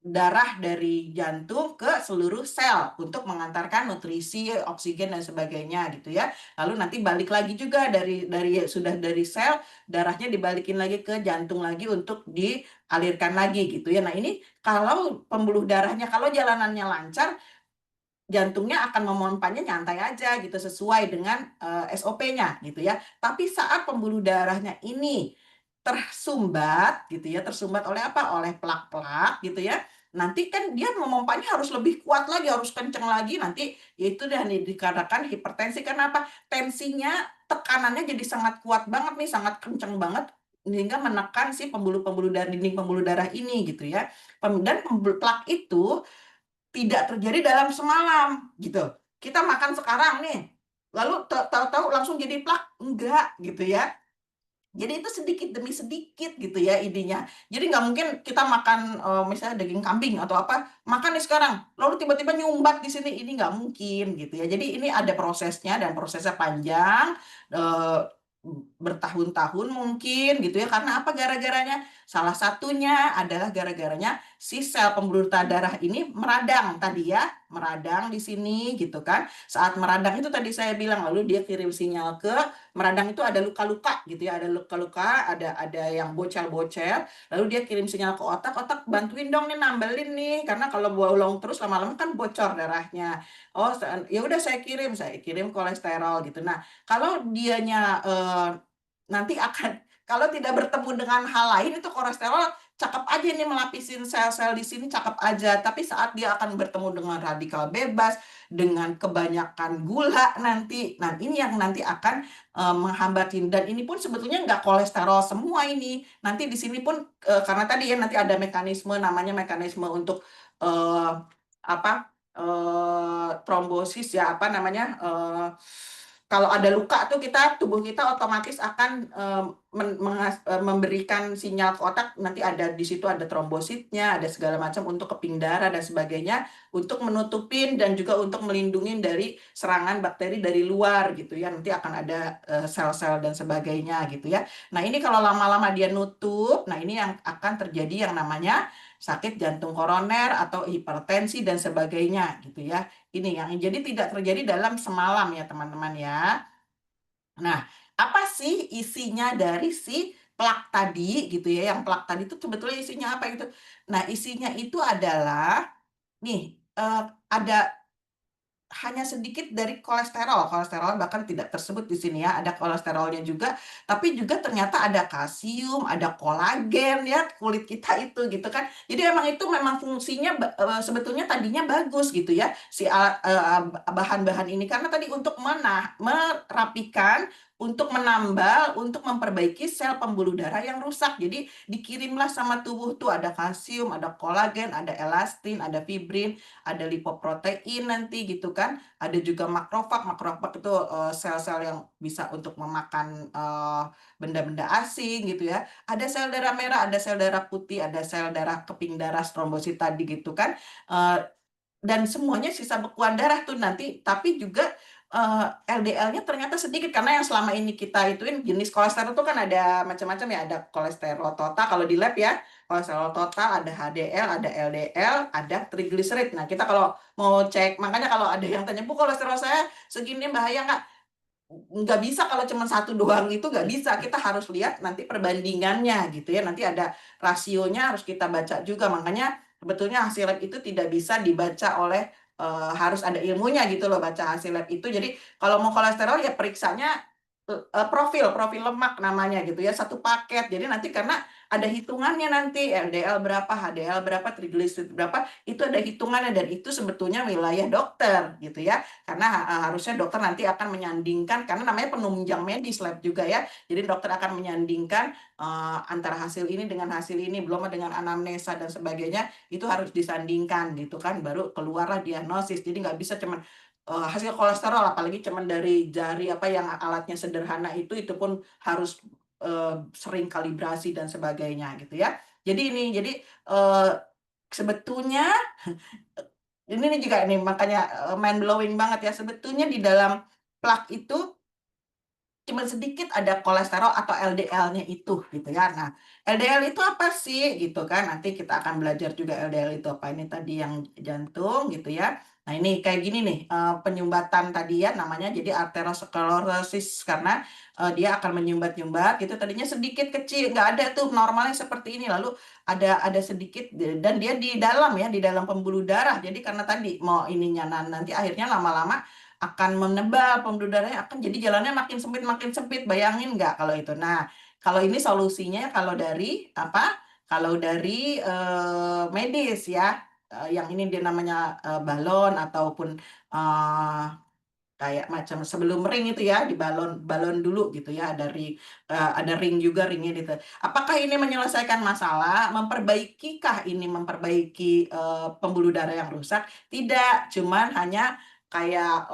darah dari jantung ke seluruh sel untuk mengantarkan nutrisi, oksigen dan sebagainya gitu ya. Lalu nanti balik lagi juga dari sel, darahnya dibalikin lagi ke jantung lagi untuk dialirkan lagi gitu ya. Nah, ini kalau pembuluh darahnya, kalau jalanannya lancar, jantungnya akan memompanya nyantai aja gitu sesuai dengan SOP-nya gitu ya. Tapi saat pembuluh darahnya ini tersumbat gitu ya, tersumbat oleh apa? Oleh plak-plak gitu ya. Nanti kan dia memompanya harus lebih kuat lagi, harus kenceng lagi, nanti itu dan dikarenakan hipertensi. Kenapa? Tensinya, tekanannya jadi sangat kuat banget nih, sangat kenceng banget sehingga menekan si pembuluh-pembuluh darah, dinding pembuluh darah ini gitu ya. Dan plak itu tidak terjadi dalam semalam gitu. Kita makan sekarang nih, lalu tahu-tahu langsung jadi plak, enggak gitu ya. Jadi itu sedikit demi sedikit gitu ya idenya. Jadi nggak mungkin kita makan misalnya daging kambing atau apa, makan nih sekarang, lalu tiba-tiba nyumbat di sini, ini nggak mungkin gitu ya. Jadi ini ada prosesnya dan prosesnya panjang, bertahun-tahun mungkin gitu ya. Karena apa gara-garanya? Salah satunya adalah gara-garanya si sel pembuluh darah ini meradang tadi ya, meradang di sini gitu kan. Saat meradang itu tadi saya bilang, lalu dia kirim sinyal ke meradang, itu ada luka-luka gitu ya, ada luka-luka, ada yang bocel-bocel, lalu dia kirim sinyal ke otak, otak bantuin dong nih, nambelin nih, karena kalau bolong terus lama-lama kan bocor darahnya. Oh ya udah, saya kirim kolesterol gitu. Nah, kalau dianya nanti akan kalau tidak bertemu dengan hal lain, itu kolesterol cakep aja nih melapisin sel-sel di sini, cakep aja. Tapi saat dia akan bertemu dengan radikal bebas, dengan kebanyakan gula nanti, nah ini yang nanti akan menghambatin. Dan ini pun sebetulnya nggak kolesterol semua ini. Nanti di sini pun karena tadi ya nanti ada mekanisme, namanya mekanisme untuk trombosis ya, apa namanya, kalau ada luka tuh tubuh kita otomatis akan memberikan sinyal ke otak, nanti ada di situ ada trombositnya, ada segala macam untuk keping darah dan sebagainya, untuk menutupin dan juga untuk melindungi dari serangan bakteri dari luar gitu ya. Nanti akan ada sel-sel dan sebagainya gitu ya. Nah, ini kalau lama-lama dia nutup, nah ini yang akan terjadi yang namanya sakit jantung koroner atau hipertensi dan sebagainya gitu ya. Ini yang jadi tidak terjadi dalam semalam ya teman-teman ya. Nah, apa sih isinya dari si plak tadi gitu ya? Yang plak tadi itu sebetulnya isinya apa gitu? Nah, isinya itu adalah nih ada hanya sedikit dari kolesterol bahkan tidak tersebut di sini ya, ada kolesterolnya juga, tapi juga ternyata ada kalsium, ada kolagen ya, kulit kita itu gitu kan. Jadi memang fungsinya sebetulnya tadinya bagus gitu ya, si bahan-bahan ini, karena tadi untuk merapikan, untuk menambal, untuk memperbaiki sel pembuluh darah yang rusak. Jadi dikirimlah sama tubuh tuh ada kalsium, ada kolagen, ada elastin, ada fibrin, ada lipoprotein nanti gitu kan. Ada juga makrofag itu sel-sel yang bisa untuk memakan benda-benda asing gitu ya. Ada sel darah merah, ada sel darah putih, ada sel darah keping darah, trombosit tadi gitu kan. Dan semuanya sisa bekuan darah tuh nanti, tapi juga LDL-nya ternyata sedikit, karena yang selama ini kita ituin jenis kolesterol itu kan ada macam-macam ya, ada kolesterol total kalau di lab ya, kolesterol total, ada HDL, ada LDL, ada trigliserid. Nah, kita kalau mau cek, makanya kalau ada yang tanya, Bu, kolesterol saya segini bahaya nggak? Nggak bisa kalau cuma satu doang, itu nggak bisa. Kita harus lihat nanti perbandingannya gitu ya. Nanti ada rasionya harus kita baca juga. Makanya sebetulnya hasil lab itu tidak bisa dibaca oleh harus ada ilmunya gitu loh, baca hasil lab itu. Jadi kalau mau kolesterol ya periksanya profil lemak namanya gitu ya, satu paket. Jadi nanti karena ada hitungannya nanti, LDL berapa, HDL berapa, trigliserid berapa, itu ada hitungannya, dan itu sebetulnya wilayah dokter gitu ya. Karena harusnya dokter nanti akan menyandingkan, karena namanya penunjang medis lab juga ya. Jadi dokter akan menyandingkan antara hasil ini dengan hasil ini, belum dengan anamnesa dan sebagainya, itu harus disandingkan gitu kan, baru keluarlah diagnosis. Jadi nggak bisa cuman hasil kolesterol, apalagi cuman dari jari apa yang alatnya sederhana itu pun harus sering kalibrasi dan sebagainya gitu ya. Jadi sebetulnya ini nih juga nih makanya mind blowing banget ya, sebetulnya di dalam plak itu cuma sedikit ada kolesterol atau LDL-nya itu gitu ya. Nah, LDL itu apa sih gitu kan? Nanti kita akan belajar juga LDL itu apa. Ini tadi yang jantung gitu ya. Nah, ini kayak gini nih penyumbatan tadi ya namanya jadi arteriosklerosis karena dia akan menyumbat-nyumbat gitu. Tadinya sedikit kecil, nggak ada tuh normalnya seperti ini. Lalu ada sedikit dan dia di dalam ya, di dalam pembuluh darah. Jadi karena tadi mau ininya nanti akhirnya lama-lama akan menebal, pembuluh darahnya akan jadi jalannya makin sempit, bayangin nggak kalau itu. Nah, kalau ini solusinya kalau dari apa? Kalau dari medis ya, yang ini dia namanya balon ataupun kayak macam sebelum ring itu ya, di balon dulu gitu ya, ada ring juga ringnya gitu. Apakah ini menyelesaikan masalah? Memperbaikinkah ini memperbaiki pembuluh darah yang rusak? Tidak, cuman hanya kayak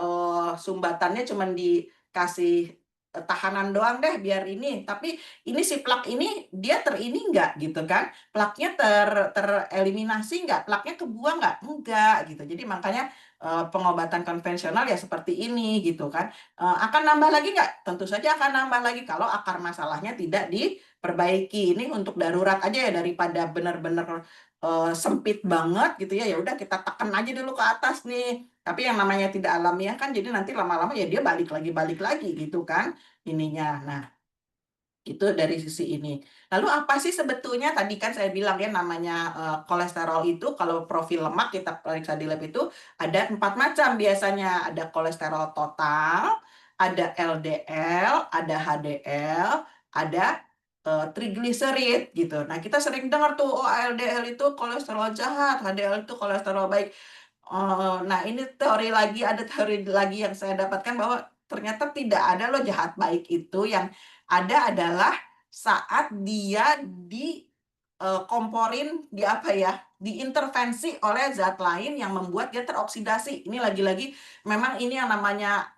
sumbatannya cuman dikasih tahanan doang deh biar ini. Tapi ini si plak ini dia terini nggak gitu kan? Plaknya tereliminasi nggak? Plaknya kebuang nggak? Enggak gitu. Jadi makanya pengobatan konvensional ya seperti ini gitu kan. Akan nambah lagi nggak? Tentu saja akan nambah lagi kalau akar masalahnya tidak diperbaiki. Ini untuk darurat aja ya, daripada benar-benar sempit banget gitu ya. Ya udah kita tekan aja dulu ke atas nih. Tapi yang namanya tidak alamiah kan jadi nanti lama-lama ya dia balik lagi gitu kan ininya. Nah, itu dari sisi ini. Lalu apa sih sebetulnya tadi kan saya bilang ya namanya kolesterol itu kalau profil lemak kita periksa di lab itu ada 4 macam biasanya. Ada kolesterol total, ada LDL, ada HDL, ada trigliserid gitu. Nah, kita sering dengar tuh oh LDL itu kolesterol jahat, HDL itu kolesterol baik. Nah, ini ada teori lagi yang saya dapatkan bahwa ternyata tidak ada loh jahat baik itu, yang ada adalah saat dia komporin di apa ya, diintervensi oleh zat lain yang membuat dia teroksidasi. Ini lagi-lagi memang ini yang namanya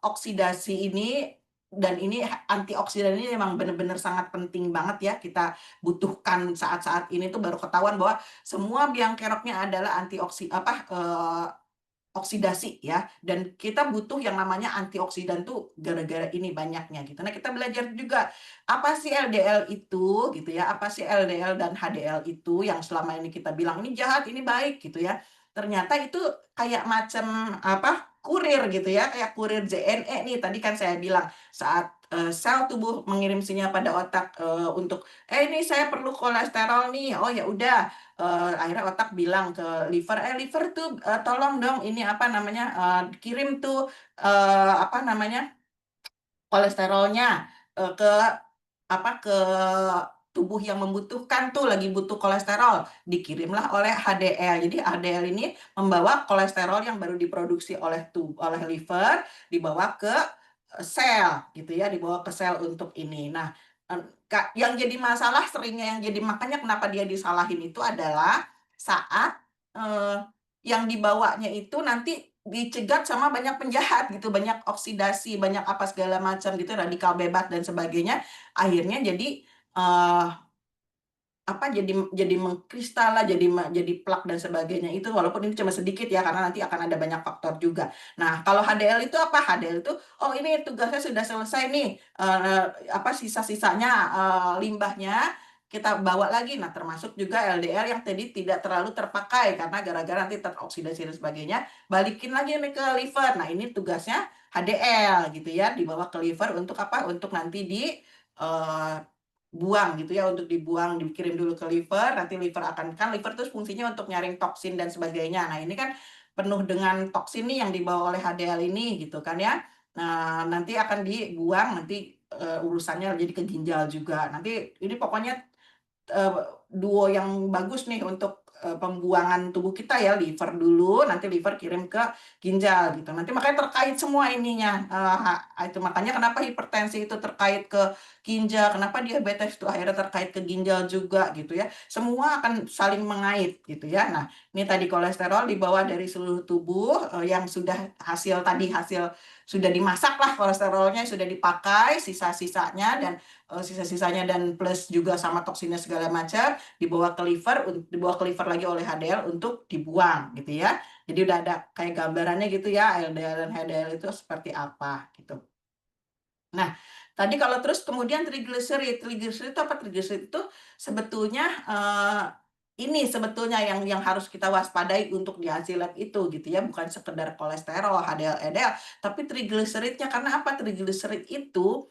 oksidasi ini, dan ini antioksidan ini memang benar-benar sangat penting banget ya kita butuhkan saat-saat ini tuh baru ketahuan bahwa semua biang keroknya adalah oksidasi ya, dan kita butuh yang namanya antioksidan tuh gara-gara ini banyaknya gitu. Nah, kita belajar juga apa sih LDL itu gitu ya, apa sih LDL dan HDL itu yang selama ini kita bilang ini jahat, ini baik gitu ya. Ternyata itu kayak macam kurir gitu ya, kayak kurir JNE nih. Tadi kan saya bilang saat sel tubuh mengirim sinyal pada otak untuk ini saya perlu kolesterol nih. Oh ya udah, akhirnya otak bilang ke liver tuh tolong dong ini kirim tuh kolesterolnya ke ke tubuh yang membutuhkan tuh, lagi butuh kolesterol, dikirimlah oleh HDL. Jadi HDL ini membawa kolesterol yang baru diproduksi oleh liver dibawa ke sel gitu ya, dibawa ke sel untuk ini. Nah, yang jadi masalah seringnya, yang jadi makanya kenapa dia disalahin itu adalah saat yang dibawanya itu nanti dicegat sama banyak penjahat gitu, banyak oksidasi, banyak apa segala macam gitu, radikal bebas dan sebagainya, akhirnya jadi jadi mengkristal lah, jadi plak dan sebagainya itu, walaupun ini cuma sedikit ya karena nanti akan ada banyak faktor juga. Nah, kalau HDL itu apa? HDL itu ini tugasnya sudah selesai nih, sisa-sisanya limbahnya kita bawa lagi. Nah, termasuk juga LDL yang tadi tidak terlalu terpakai karena gara-gara nanti teroksidasi dan sebagainya, balikin lagi nih ke liver. Nah, ini tugasnya HDL gitu ya, dibawa ke liver untuk apa? Untuk nanti buang gitu ya, untuk dibuang, dikirim dulu ke liver, nanti liver liver terus fungsinya untuk nyaring toksin dan sebagainya. Nah, ini kan penuh dengan toksin nih yang dibawa oleh HDL ini gitu kan ya. Nah, nanti akan dibuang, nanti urusannya jadi ke ginjal juga. Nanti ini pokoknya duo yang bagus nih untuk pembuangan tubuh kita ya, liver dulu, nanti liver kirim ke ginjal gitu. Nanti makanya terkait semua ininya. Itu makanya kenapa hipertensi itu terkait ke ginjal, kenapa diabetes itu akhirnya terkait ke ginjal juga gitu ya. Semua akan saling mengait gitu ya. Nah, ini tadi kolesterol dibawa dari seluruh tubuh yang sudah hasil sudah dimasak lah, kolesterolnya sudah dipakai, sisa-sisanya dan plus juga sama toksinnya segala macam dibawa ke liver lagi oleh HDL untuk dibuang gitu ya. Jadi udah ada kayak gambarannya gitu ya, LDL dan HDL itu seperti apa gitu. Nah, tadi kalau terus kemudian trigliserid itu apa? Trigliserid itu sebetulnya ini sebetulnya yang harus kita waspadai untuk di hasil lab itu gitu ya, bukan sekedar kolesterol, HDL, LDL, tapi trigliseridnya. Karena apa? Trigliserid itu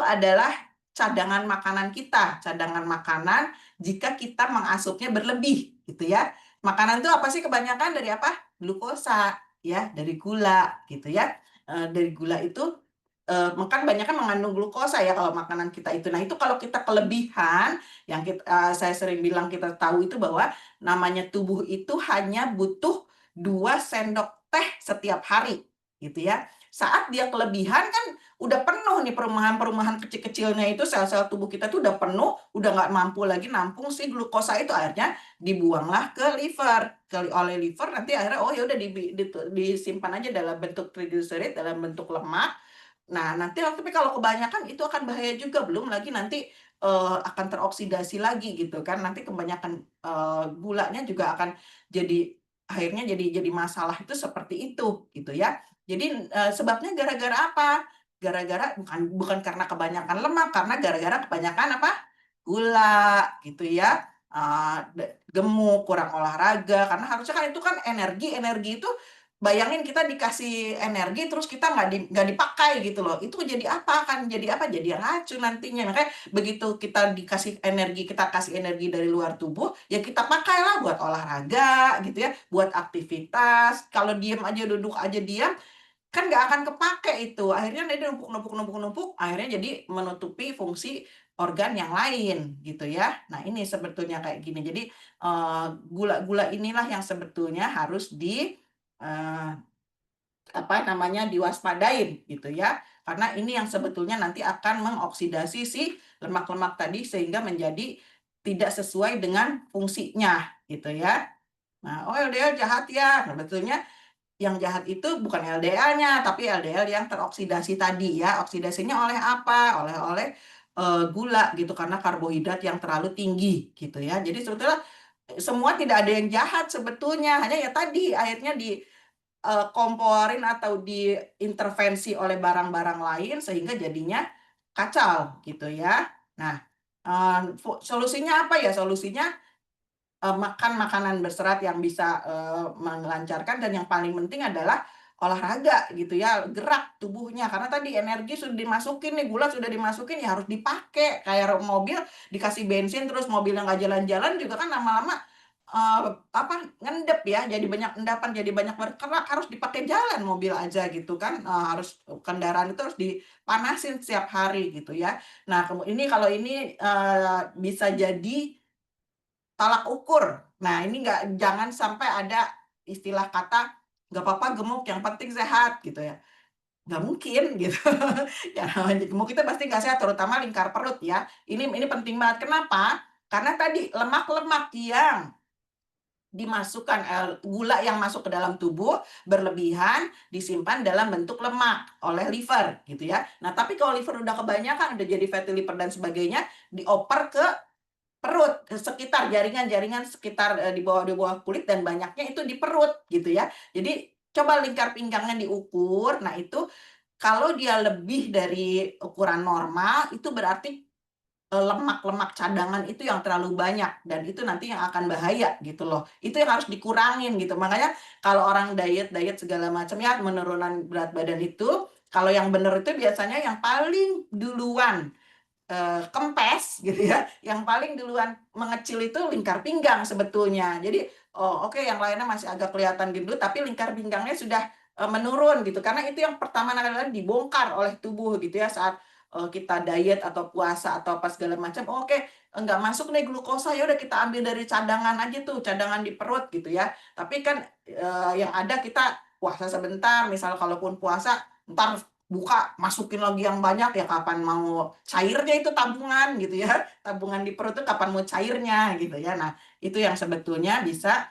adalah cadangan makanan kita, cadangan makanan jika kita mengasupnya berlebih gitu ya. Makanan itu apa sih kebanyakan dari apa? Glukosa ya, dari gula gitu ya. Dari gula itu makan banyak kan mengandung glukosa ya kalau makanan kita itu. Nah, itu kalau kita kelebihan, yang saya sering bilang kita tahu itu bahwa namanya tubuh itu hanya butuh 2 sendok teh setiap hari gitu ya. Saat dia kelebihan kan udah penuh nih perumahan-perumahan kecil-kecilnya itu, sel-sel tubuh kita tuh udah penuh, udah nggak mampu lagi nampung si glukosa itu, akhirnya dibuanglah ke liver. Oleh liver nanti akhirnya ya udah disimpan aja dalam bentuk triglyceride, dalam bentuk lemak. Nah, tapi kalau kebanyakan itu akan bahaya juga, belum lagi nanti akan teroksidasi lagi gitu kan. Nanti kebanyakan gulanya juga akan akhirnya jadi masalah itu seperti itu gitu ya. Jadi sebabnya gara-gara apa? Gara-gara bukan karena kebanyakan lemak, karena gara-gara kebanyakan apa? Gula gitu ya. Gemuk, kurang olahraga, karena harusnya kan itu kan energi itu. Bayangin kita dikasih energi terus kita nggak dipakai gitu loh, itu jadi apa? Jadi racun nantinya. Makanya begitu kita dikasih energi, kita kasih energi dari luar tubuh, ya kita pakailah buat olahraga gitu ya, buat aktivitas. Kalau diem aja, duduk aja diam, kan nggak akan kepake itu. Akhirnya dia numpuk, akhirnya jadi menutupi fungsi organ yang lain gitu ya. Nah, ini sebetulnya kayak gini. Jadi gula-gula inilah yang sebetulnya harus diwaspadain gitu ya, karena ini yang sebetulnya nanti akan mengoksidasi si lemak-lemak tadi sehingga menjadi tidak sesuai dengan fungsinya gitu ya. Nah, LDL jahat ya. Nah, betulnya yang jahat itu bukan LDL-nya, tapi LDL yang teroksidasi tadi ya. Oksidasinya oleh apa? Oleh gula gitu, karena karbohidrat yang terlalu tinggi gitu ya. Jadi sebetulnya semua tidak ada yang jahat sebetulnya, hanya ya tadi akhirnya komporin atau diintervensi oleh barang-barang lain sehingga jadinya kacau gitu ya. Nah, solusinya apa ya? Solusinya makan makanan berserat yang bisa melancarkan, dan yang paling penting adalah olahraga gitu ya, gerak tubuhnya, karena tadi energi sudah dimasukin nih, gula sudah dimasukin, ya harus dipakai. Kayak mobil dikasih bensin terus mobilnya nggak jalan-jalan juga kan lama-lama ngendep ya, jadi banyak endapan, jadi banyak bergerak, harus dipakai jalan mobil aja gitu kan. Harus kendaraan itu harus dipanasin setiap hari gitu ya. Nah, kalau ini bisa jadi tolak ukur. Nah, ini jangan sampai ada istilah kata nggak apa-apa gemuk, yang penting sehat gitu ya. Nggak mungkin gitu. Ya namanya gemuk itu pasti nggak sehat, terutama lingkar perut ya. Ini penting banget. Kenapa? Karena tadi lemak-lemak yang dimasukkan, gula yang masuk ke dalam tubuh berlebihan disimpan dalam bentuk lemak oleh liver gitu ya. Nah, tapi kalau liver udah kebanyakan, udah jadi fatty liver dan sebagainya, dioper ke perut, sekitar jaringan-jaringan sekitar di bawah kulit, dan banyaknya itu di perut gitu ya. Jadi coba lingkar pinggangnya diukur. Nah, itu kalau dia lebih dari ukuran normal, itu berarti lemak-lemak cadangan itu yang terlalu banyak, dan itu nanti yang akan bahaya gitu loh. Itu yang harus dikurangin gitu. Makanya kalau orang diet segala macam ya, penurunan berat badan itu, kalau yang benar itu biasanya yang paling duluan kempes gitu ya, yang paling duluan mengecil itu lingkar pinggang sebetulnya. Jadi oke, yang lainnya masih agak kelihatan gendut, tapi lingkar pinggangnya sudah menurun gitu, karena itu yang pertama adalah dibongkar oleh tubuh gitu ya, saat kita diet atau puasa atau apa segala macam, oke, nggak masuk nih glukosa, ya udah kita ambil dari cadangan aja tuh, cadangan di perut gitu ya. Tapi kan yang ada kita puasa sebentar, misal kalaupun puasa, ntar buka masukin lagi yang banyak, ya kapan mau cairnya itu tabungan gitu ya. Tabungan di perut itu kapan mau cairnya gitu ya. Nah, itu yang sebetulnya bisa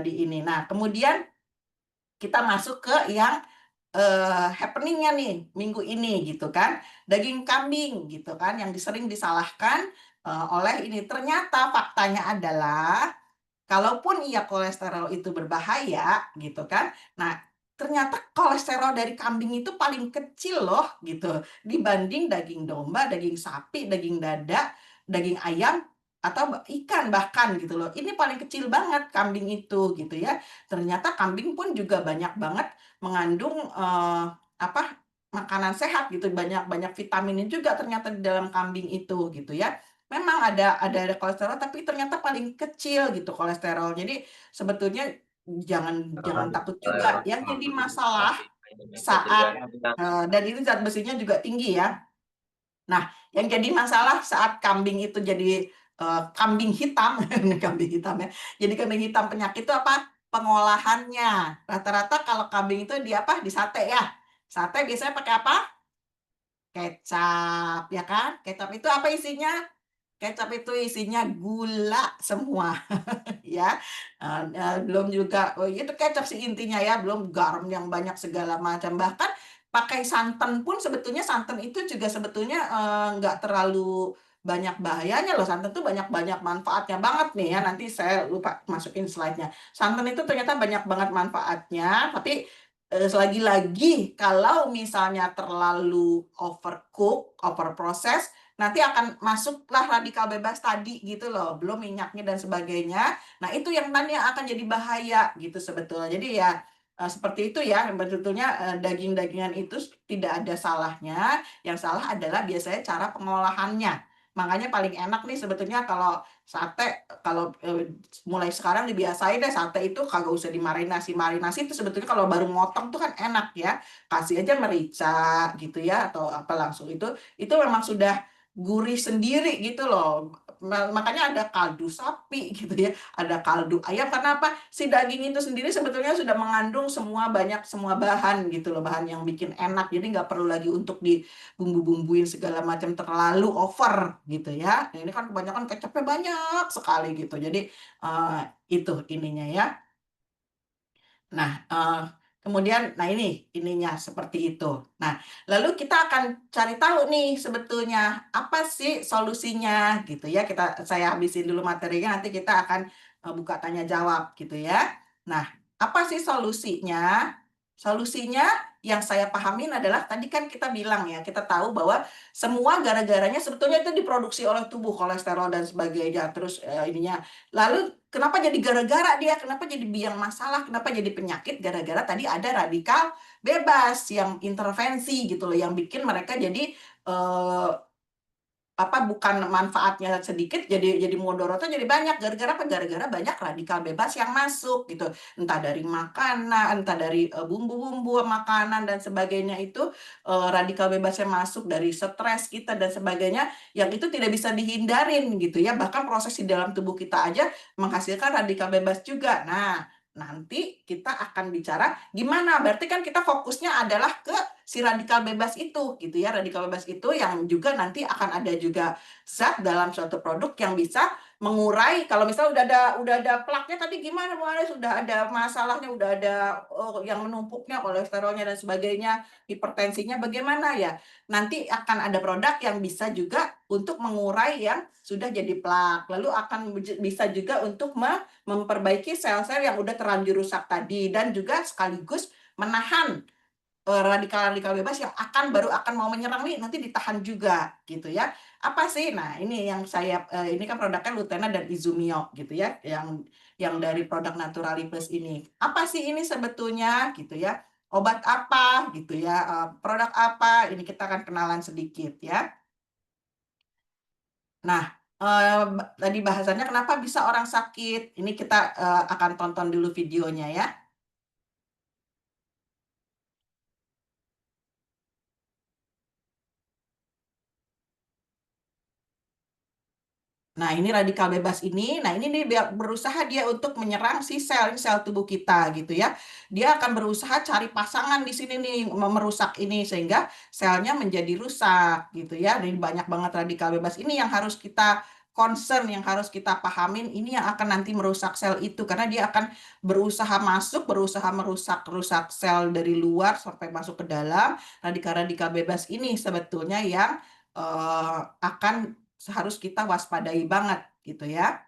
di ini. Nah, kemudian kita masuk ke yang happeningnya nih minggu ini gitu kan, daging kambing gitu kan, yang sering disalahkan oleh ini. Ternyata faktanya adalah kalaupun iya kolesterol itu berbahaya gitu kan, nah ternyata kolesterol dari kambing itu paling kecil loh gitu dibanding daging domba, daging sapi, daging dada, daging ayam atau ikan bahkan gitu loh. Ini paling kecil banget kambing itu gitu ya. Ternyata kambing pun juga banyak banget mengandung apa makanan sehat gitu, banyak vitaminnya juga ternyata di dalam kambing itu gitu ya. Memang ada kolesterol tapi ternyata paling kecil gitu kolesterol. Jadi sebetulnya jangan takut juga. Yang jadi masalah saat dan itu zat besinya juga tinggi ya. Nah, yang jadi masalah saat kambing itu jadi kambing hitam, kambing hitam ya. Jadi kambing hitam penyakit itu apa? Pengolahannya. Rata-rata kalau kambing itu di apa? Di sate ya. Sate biasanya pakai apa? Kecap, ya kan? Kecap itu apa isinya? Kecap itu isinya gula semua, ya. Belum juga, oh itu kecap sih intinya ya, belum garam yang banyak segala macam. Bahkan pakai santan pun sebetulnya santan itu juga sebetulnya nggak terlalu banyak bahayanya loh. Santan tuh banyak-banyak manfaatnya banget nih ya. Nanti saya lupa masukin slide-nya. Santan itu ternyata banyak banget manfaatnya, tapi lagi-lagi kalau misalnya terlalu overcook, overprocess, nanti akan masuklah radikal bebas tadi gitu loh, belum minyaknya dan sebagainya. Nah, itu yang nanti akan jadi bahaya gitu sebetulnya. Jadi ya seperti itu ya, sebetulnya daging-dagingan itu tidak ada salahnya. Yang salah adalah biasanya cara pengolahannya. Makanya paling enak nih sebetulnya kalau sate, kalau mulai sekarang dibiasain deh sate itu kagak usah dimarinasi. Marinasi itu sebetulnya kalau baru motong tuh kan enak ya. Kasih aja merica gitu ya atau apa langsung itu memang sudah gurih sendiri gitu loh. Makanya ada kaldu sapi gitu ya, ada kaldu ayam. Karena apa? Si daging itu sendiri sebetulnya sudah mengandung semua bahan gitu loh, bahan yang bikin enak. Jadi nggak perlu lagi untuk dibumbu-bumbuin segala macam terlalu over gitu ya. Nah, ini kan kebanyakan kecapnya banyak sekali gitu. Jadi itu ininya ya. Nah, kemudian, nah ini ininya seperti itu. Nah, lalu kita akan cari tahu nih sebetulnya apa sih solusinya gitu ya. Saya habisin dulu materinya, nanti kita akan buka tanya jawab gitu ya. Nah, apa sih solusinya? Solusinya yang saya pahamin adalah tadi kan kita bilang ya, kita tahu bahwa semua gara-garanya sebetulnya itu diproduksi oleh tubuh, kolesterol dan sebagainya. Terus ininya. Lalu kenapa jadi gara-gara dia? Kenapa jadi biang masalah? Kenapa jadi penyakit? Gara-gara tadi ada radikal bebas yang intervensi gitu loh, yang bikin mereka jadi bukan manfaatnya sedikit jadi mudorotnya jadi banyak. Gara-gara apa? Gara-gara banyak radikal bebas yang masuk gitu. Entah dari makanan, entah dari bumbu-bumbu makanan dan sebagainya itu radikal bebasnya masuk dari stres kita dan sebagainya yang itu tidak bisa dihindarin gitu ya. Bahkan proses di dalam tubuh kita aja menghasilkan radikal bebas juga. Nah, nanti kita akan bicara gimana. Berarti kan kita fokusnya adalah ke si radikal bebas itu gitu ya. Radikal bebas itu yang juga nanti akan ada juga zat dalam suatu produk yang bisa mengurai. Kalau misalnya udah ada plaknya tadi gimana Bu Anies, sudah ada masalahnya, udah ada yang menumpuknya, kolesterolnya dan sebagainya, hipertensinya bagaimana ya. Nanti akan ada produk yang bisa juga untuk mengurai yang sudah jadi plak. Lalu akan bisa juga untuk memperbaiki sel-sel yang udah terlanjur rusak tadi dan juga sekaligus menahan radikal-radikal bebas yang baru akan mau menyerang nih nanti ditahan juga gitu ya. Apa sih? Nah, ini yang saya ini kan produknya Lutena dan Izumio gitu ya, yang dari produk Naturali Plus ini. Apa sih ini sebetulnya gitu ya? Obat apa gitu ya? Produk apa? Ini kita akan kenalan sedikit ya. Nah, tadi bahasannya kenapa bisa orang sakit. Ini kita akan tonton dulu videonya ya. Nah, ini radikal bebas ini. Nah, ini dia berusaha dia untuk menyerang si sel tubuh kita gitu ya. Dia akan berusaha cari pasangan di sini nih, merusak ini sehingga selnya menjadi rusak gitu ya. Jadi banyak banget radikal bebas ini yang harus kita concern, yang harus kita pahamin, ini yang akan nanti merusak sel itu karena dia akan berusaha merusak sel dari luar sampai masuk ke dalam. Radikal-radikal bebas ini sebetulnya yang akan harus kita waspadai banget gitu ya.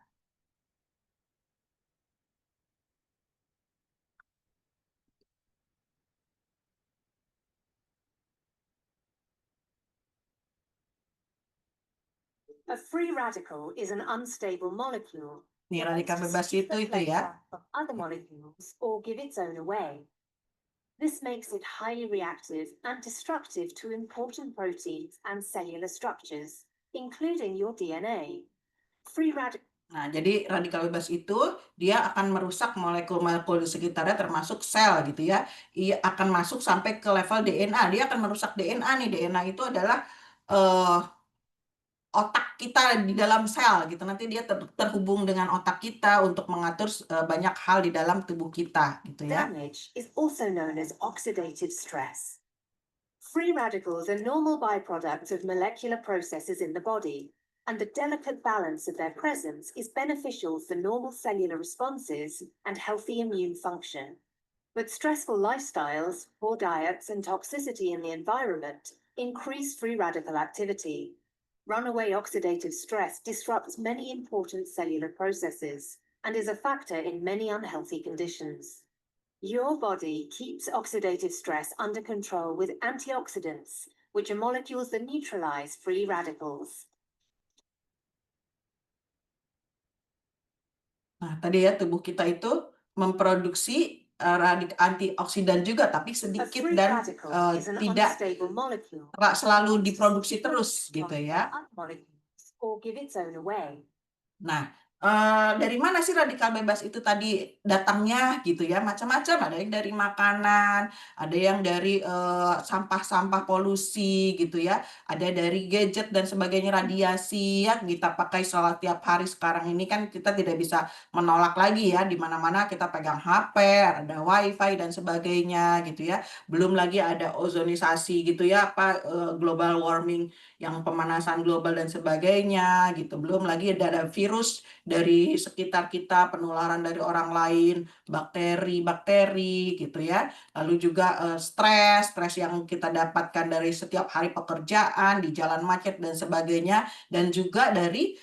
A free radical is an unstable molecule. Nih, that radikal wants to bebas steal the itu ya. flavor of other molecules or give its own away. This makes it highly reactive and destructive to important proteins and cellular structures, including your DNA. Free radical. Nah, jadi radikal bebas itu dia akan merusak molekul-molekul di sekitarnya termasuk sel gitu ya. Ia akan masuk sampai ke level DNA. Dia akan merusak DNA nih. DNA itu adalah otak kita di dalam sel gitu. Nanti dia terhubung dengan otak kita untuk mengatur banyak hal di dalam tubuh kita gitu ya. Damage is also known as oxidative stress. Free radicals are normal byproducts of molecular processes in the body, and the delicate balance of their presence is beneficial for normal cellular responses and healthy immune function. But stressful lifestyles, poor diets, and toxicity in the environment increase free radical activity. Runaway oxidative stress disrupts many important cellular processes and is a factor in many unhealthy conditions. Your body keeps oxidative stress under control with antioxidants, which are molecules that neutralize free radicals. Nah, tadi ya tubuh kita itu memproduksi antioksidan juga, tapi A sedikit free dan radical is an tidak unstable molecule selalu diproduksi terus gitu ya. other molecules or give its own away. Nah, dari mana sih radikal bebas itu tadi datangnya gitu ya? Macam-macam, ada yang dari makanan, ada yang dari sampah-sampah polusi gitu ya, ada dari gadget dan sebagainya, radiasi ya kita pakai setiap hari sekarang ini kan kita tidak bisa menolak lagi ya, di mana-mana kita pegang HP, ada wifi dan sebagainya gitu ya. Belum lagi ada ozonisasi gitu ya, global warming yang pemanasan global dan sebagainya gitu. Belum lagi ada virus dari sekitar kita, penularan dari orang lain, bakteri-bakteri gitu ya. Lalu juga stres yang kita dapatkan dari setiap hari pekerjaan, di jalan macet dan sebagainya. Dan juga dari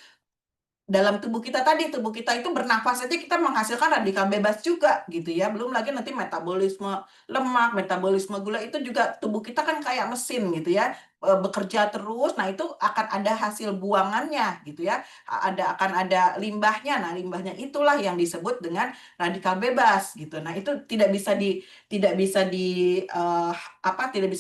dalam tubuh kita tadi, tubuh kita itu bernafas saja kita menghasilkan radikal bebas juga gitu ya. Belum lagi nanti metabolisme lemak, metabolisme gula itu juga tubuh kita kan kayak mesin gitu ya, bekerja terus. Nah, itu akan ada hasil buangannya gitu ya. Akan ada limbahnya. Nah, limbahnya itulah yang disebut dengan radikal bebas gitu. Nah, itu tidak bisa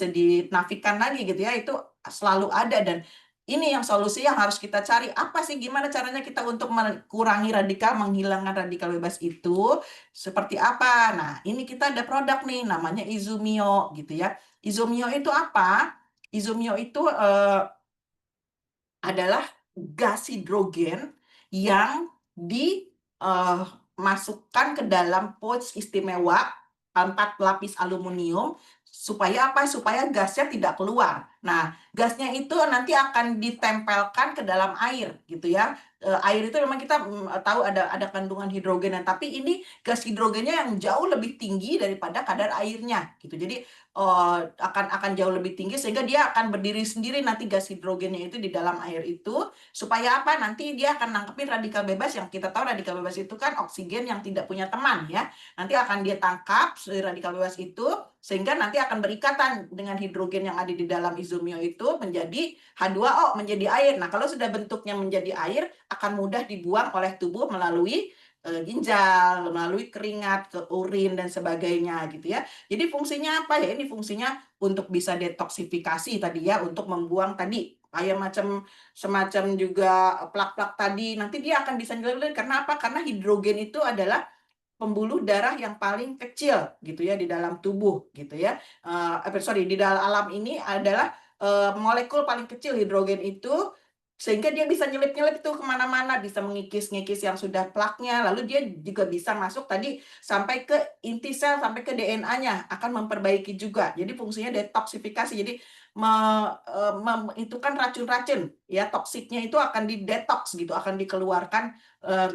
dinafikan lagi gitu ya. Itu selalu ada dan ini yang solusi yang harus kita cari. Apa sih gimana caranya kita untuk mengurangi menghilangkan radikal bebas itu? Seperti apa? Nah, ini kita ada produk nih namanya Izumio gitu ya. Izumio itu apa? Izumio itu adalah gas hidrogen yang dimasukkan ke dalam pouch istimewa 4 lapis aluminium supaya apa? Supaya gasnya tidak keluar. Nah, gasnya itu nanti akan ditempelkan ke dalam air gitu ya. Air itu memang kita tahu ada kandungan hidrogen, tapi ini gas hidrogennya yang jauh lebih tinggi daripada kadar airnya gitu. Jadi akan jauh lebih tinggi sehingga dia akan berdiri sendiri nanti gas hidrogennya itu di dalam air itu supaya apa? Nanti dia akan nangkepin radikal bebas yang kita tahu radikal bebas itu kan oksigen yang tidak punya teman ya. Nanti akan dia tangkap radikal bebas itu sehingga nanti akan berikatan dengan hidrogen yang ada di dalam izumio itu menjadi H2O, menjadi air. Nah, kalau sudah bentuknya menjadi air, akan mudah dibuang oleh tubuh melalui ginjal, melalui keringat, ke urin, dan sebagainya gitu ya. Jadi fungsinya apa ya? Ini fungsinya untuk bisa detoksifikasi tadi ya, untuk membuang tadi kayak semacam juga plak-plak tadi. Nanti dia akan bisa nyelelin. Karena apa? Karena hidrogen itu adalah pembuluh darah yang paling kecil gitu ya di dalam tubuh gitu ya. Di dalam alam ini adalah molekul paling kecil hidrogen itu Sehingga dia bisa nyelip-nyelip tuh kemana-mana, bisa mengikis-ngikis yang sudah plaknya, lalu dia juga bisa masuk tadi sampai ke inti sel, sampai ke DNA-nya, akan memperbaiki juga. Jadi fungsinya detoksifikasi, jadi itu kan racun-racun, ya toksiknya itu akan didetoks gitu, akan dikeluarkan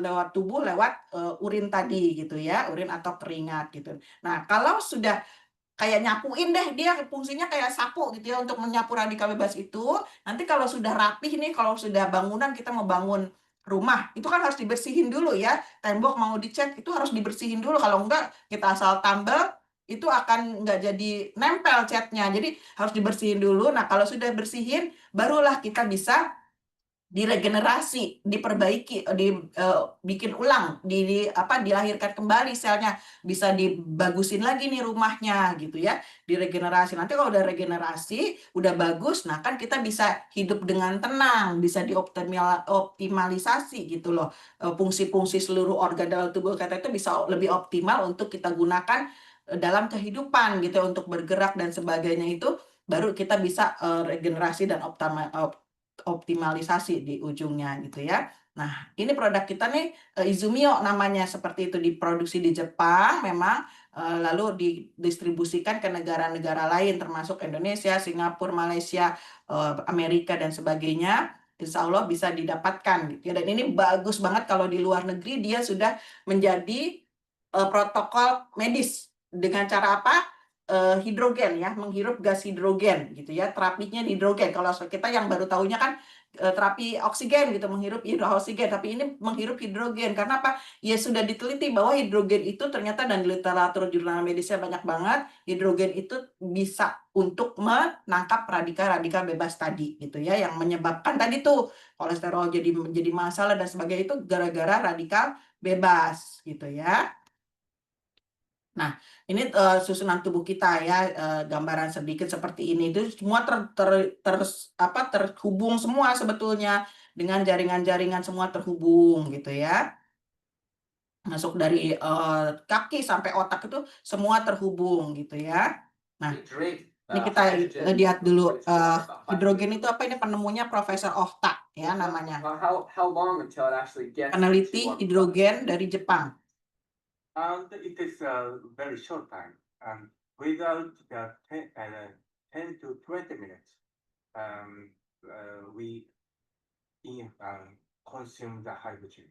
lewat tubuh, lewat urin tadi gitu ya, urin atau keringat gitu. Nah, kalau sudah kayak nyapuin deh, dia fungsinya kayak sapu gitu ya untuk menyapu radikal bebas itu. Nanti kalau sudah rapih nih, kalau sudah bangunan kita mau bangun rumah, itu kan harus dibersihin dulu ya. Tembok mau dicat itu harus dibersihin dulu. Kalau enggak kita asal tambal itu akan enggak jadi nempel catnya. Jadi harus dibersihin dulu. Nah, kalau sudah bersihin barulah kita bisa diregenerasi, diperbaiki, bikin ulang, dilahirkan kembali selnya, bisa dibagusin lagi nih rumahnya gitu ya, diregenerasi. Nanti kalau udah regenerasi, udah bagus, nah kan kita bisa hidup dengan tenang, bisa dioptimalisasi gitu loh. Fungsi-fungsi seluruh organ dalam tubuh kita itu bisa lebih optimal untuk kita gunakan dalam kehidupan gitu ya, untuk bergerak dan sebagainya itu, baru kita bisa regenerasi dan optimalisasi di ujungnya gitu ya. Nah, ini produk kita nih Izumio namanya, seperti itu, diproduksi di Jepang memang, lalu didistribusikan ke negara-negara lain termasuk Indonesia, Singapura, Malaysia, Amerika dan sebagainya. Insya Allah bisa didapatkan gitu ya. Dan ini bagus banget kalau di luar negeri dia sudah menjadi protokol medis dengan cara apa? Hidrogen ya, menghirup gas hidrogen gitu ya, terapinya hidrogen. Kalau kita yang baru tahunya kan terapi oksigen gitu, menghirup oksigen, tapi ini menghirup hidrogen. Karena apa? Ya sudah diteliti bahwa hidrogen itu ternyata, dan di literatur jurnal medisnya banyak banget, hidrogen itu bisa untuk menangkap radikal-radikal bebas tadi gitu ya, yang menyebabkan tadi tuh kolesterol jadi masalah dan sebagainya, itu gara-gara radikal bebas gitu ya. Nah, ini susunan tubuh kita ya, gambaran sedikit seperti ini. Itu semua terhubung semua sebetulnya, dengan jaringan-jaringan semua terhubung gitu ya. Masuk dari kaki sampai otak itu semua terhubung gitu ya. Nah, ini kita lihat dulu hidrogen itu apa, ini penemunya Profesor Ohta ya namanya. Peneliti hidrogen dari Jepang. And it is a very short time, and without the 10 to 20 minutes, we consume the hydrogen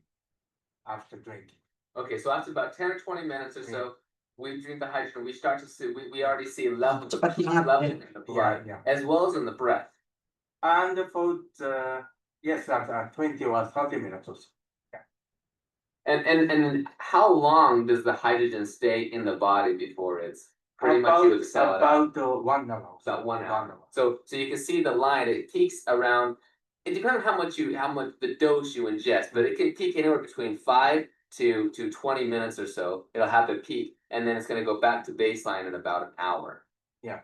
after drinking. Okay, so after about 10 or 20 minutes or so, we drink the hydrogen. We start to see, we already see levels of in the blood, as well as in the breath. And for after 20 or 30 minutes or so. And how long does the hydrogen stay in the body before it's pretty much you excel it out? About 1 hour. About 1 hour. So you can see the line. It peaks around. It depends on how much the dose you ingest, but it can peak anywhere between 5 to 20 minutes or so. It'll have the peak, and then it's going to go back to baseline in about an hour. Yeah.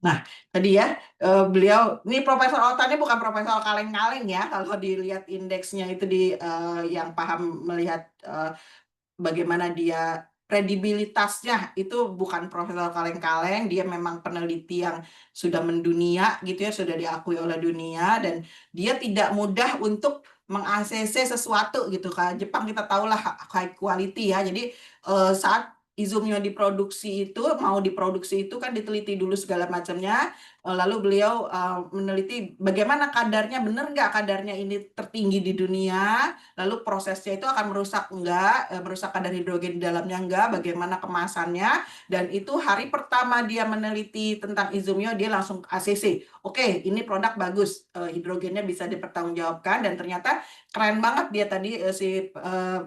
Nah, tadi ya, beliau, ini Profesor Ohta ini bukan profesor kaleng-kaleng ya, kalau dilihat indeksnya itu yang paham melihat bagaimana dia kredibilitasnya, itu bukan profesor kaleng-kaleng, dia memang peneliti yang sudah mendunia gitu ya, sudah diakui oleh dunia, dan dia tidak mudah untuk meng-ACC sesuatu gitu kan. Jepang kita tahulah high quality ya, jadi saat Izumio diproduksi itu, mau diproduksi itu kan diteliti dulu segala macamnya, lalu beliau meneliti bagaimana kadarnya, benar nggak kadarnya ini tertinggi di dunia, lalu prosesnya itu akan merusak enggak, merusak kadar hidrogen di dalamnya enggak, bagaimana kemasannya, dan itu hari pertama dia meneliti tentang Izumio, dia langsung ACC, oke, ini produk bagus, hidrogennya bisa dipertanggungjawabkan, dan ternyata keren banget dia tadi si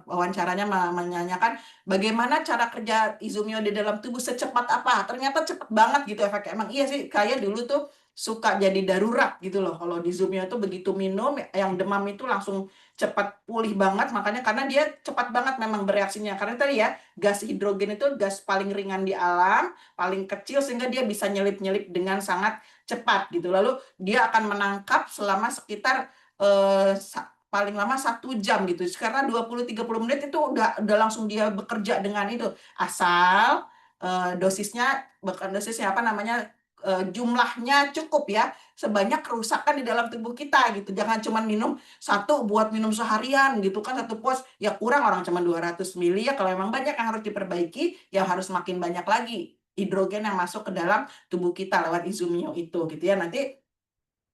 wawancaranya menanyakan bagaimana cara kerja Izumio di dalam tubuh, secepat apa, ternyata cepat banget gitu efeknya. Emang iya sih, kayak dulu tuh suka jadi darurat gitu loh kalau di Izumio tuh, begitu minum yang demam itu langsung cepat pulih banget, makanya karena dia cepat banget memang bereaksinya, karena tadi ya gas hidrogen itu gas paling ringan di alam, paling kecil, sehingga dia bisa nyelip-nyelip dengan sangat cepat gitu, lalu dia akan menangkap selama sekitar paling lama 1 jam gitu, karena 20-30 menit itu udah langsung dia bekerja dengan itu, asal dosisnya, bukan dosisnya apa namanya, jumlahnya cukup ya, sebanyak kerusakan di dalam tubuh kita gitu. Jangan cuma minum satu buat minum seharian gitu kan, satu pos ya kurang, orang cuma 200 mili ya. Kalau memang banyak yang harus diperbaiki ya harus makin banyak lagi hidrogen yang masuk ke dalam tubuh kita lewat Izumio itu gitu ya. Nanti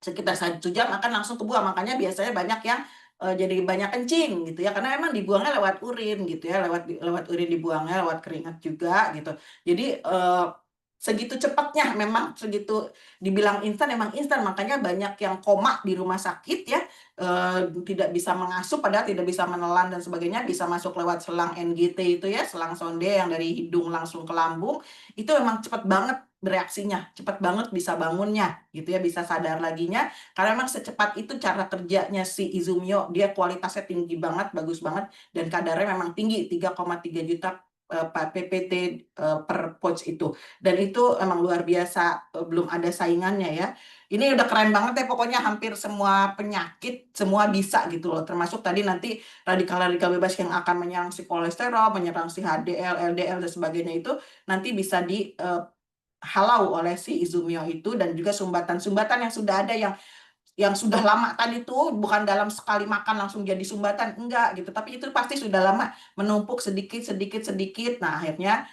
sekitar 1 jam akan langsung kebuang. Makanya biasanya banyak yang jadi banyak kencing gitu ya, karena emang dibuangnya lewat urin gitu ya, lewat urin dibuangnya, lewat keringat juga gitu. Jadi segitu cepatnya, memang segitu dibilang instan, emang instan. Makanya banyak yang koma di rumah sakit ya, tidak bisa mengasup, padahal tidak bisa menelan dan sebagainya, bisa masuk lewat selang NGT itu ya, selang sonde yang dari hidung langsung ke lambung. Itu memang cepat banget bereaksinya, cepat banget bisa bangunnya gitu ya, bisa sadar laginya, karena memang secepat itu cara kerjanya si Izumio. Dia kualitasnya tinggi banget, bagus banget, dan kadarnya memang tinggi, 3,3 juta PPT per pouch itu. Dan itu emang luar biasa, belum ada saingannya ya. Ini udah keren banget ya, pokoknya hampir semua penyakit semua bisa gitu loh, termasuk tadi nanti radikal-radikal bebas yang akan menyerang si kolesterol, menyerang si HDL, LDL dan sebagainya, itu nanti bisa di halau oleh si Izumio itu. Dan juga sumbatan-sumbatan yang sudah ada, yang sudah lama tadi tuh, bukan dalam sekali makan langsung jadi sumbatan, enggak gitu, tapi itu pasti sudah lama menumpuk sedikit. Nah akhirnya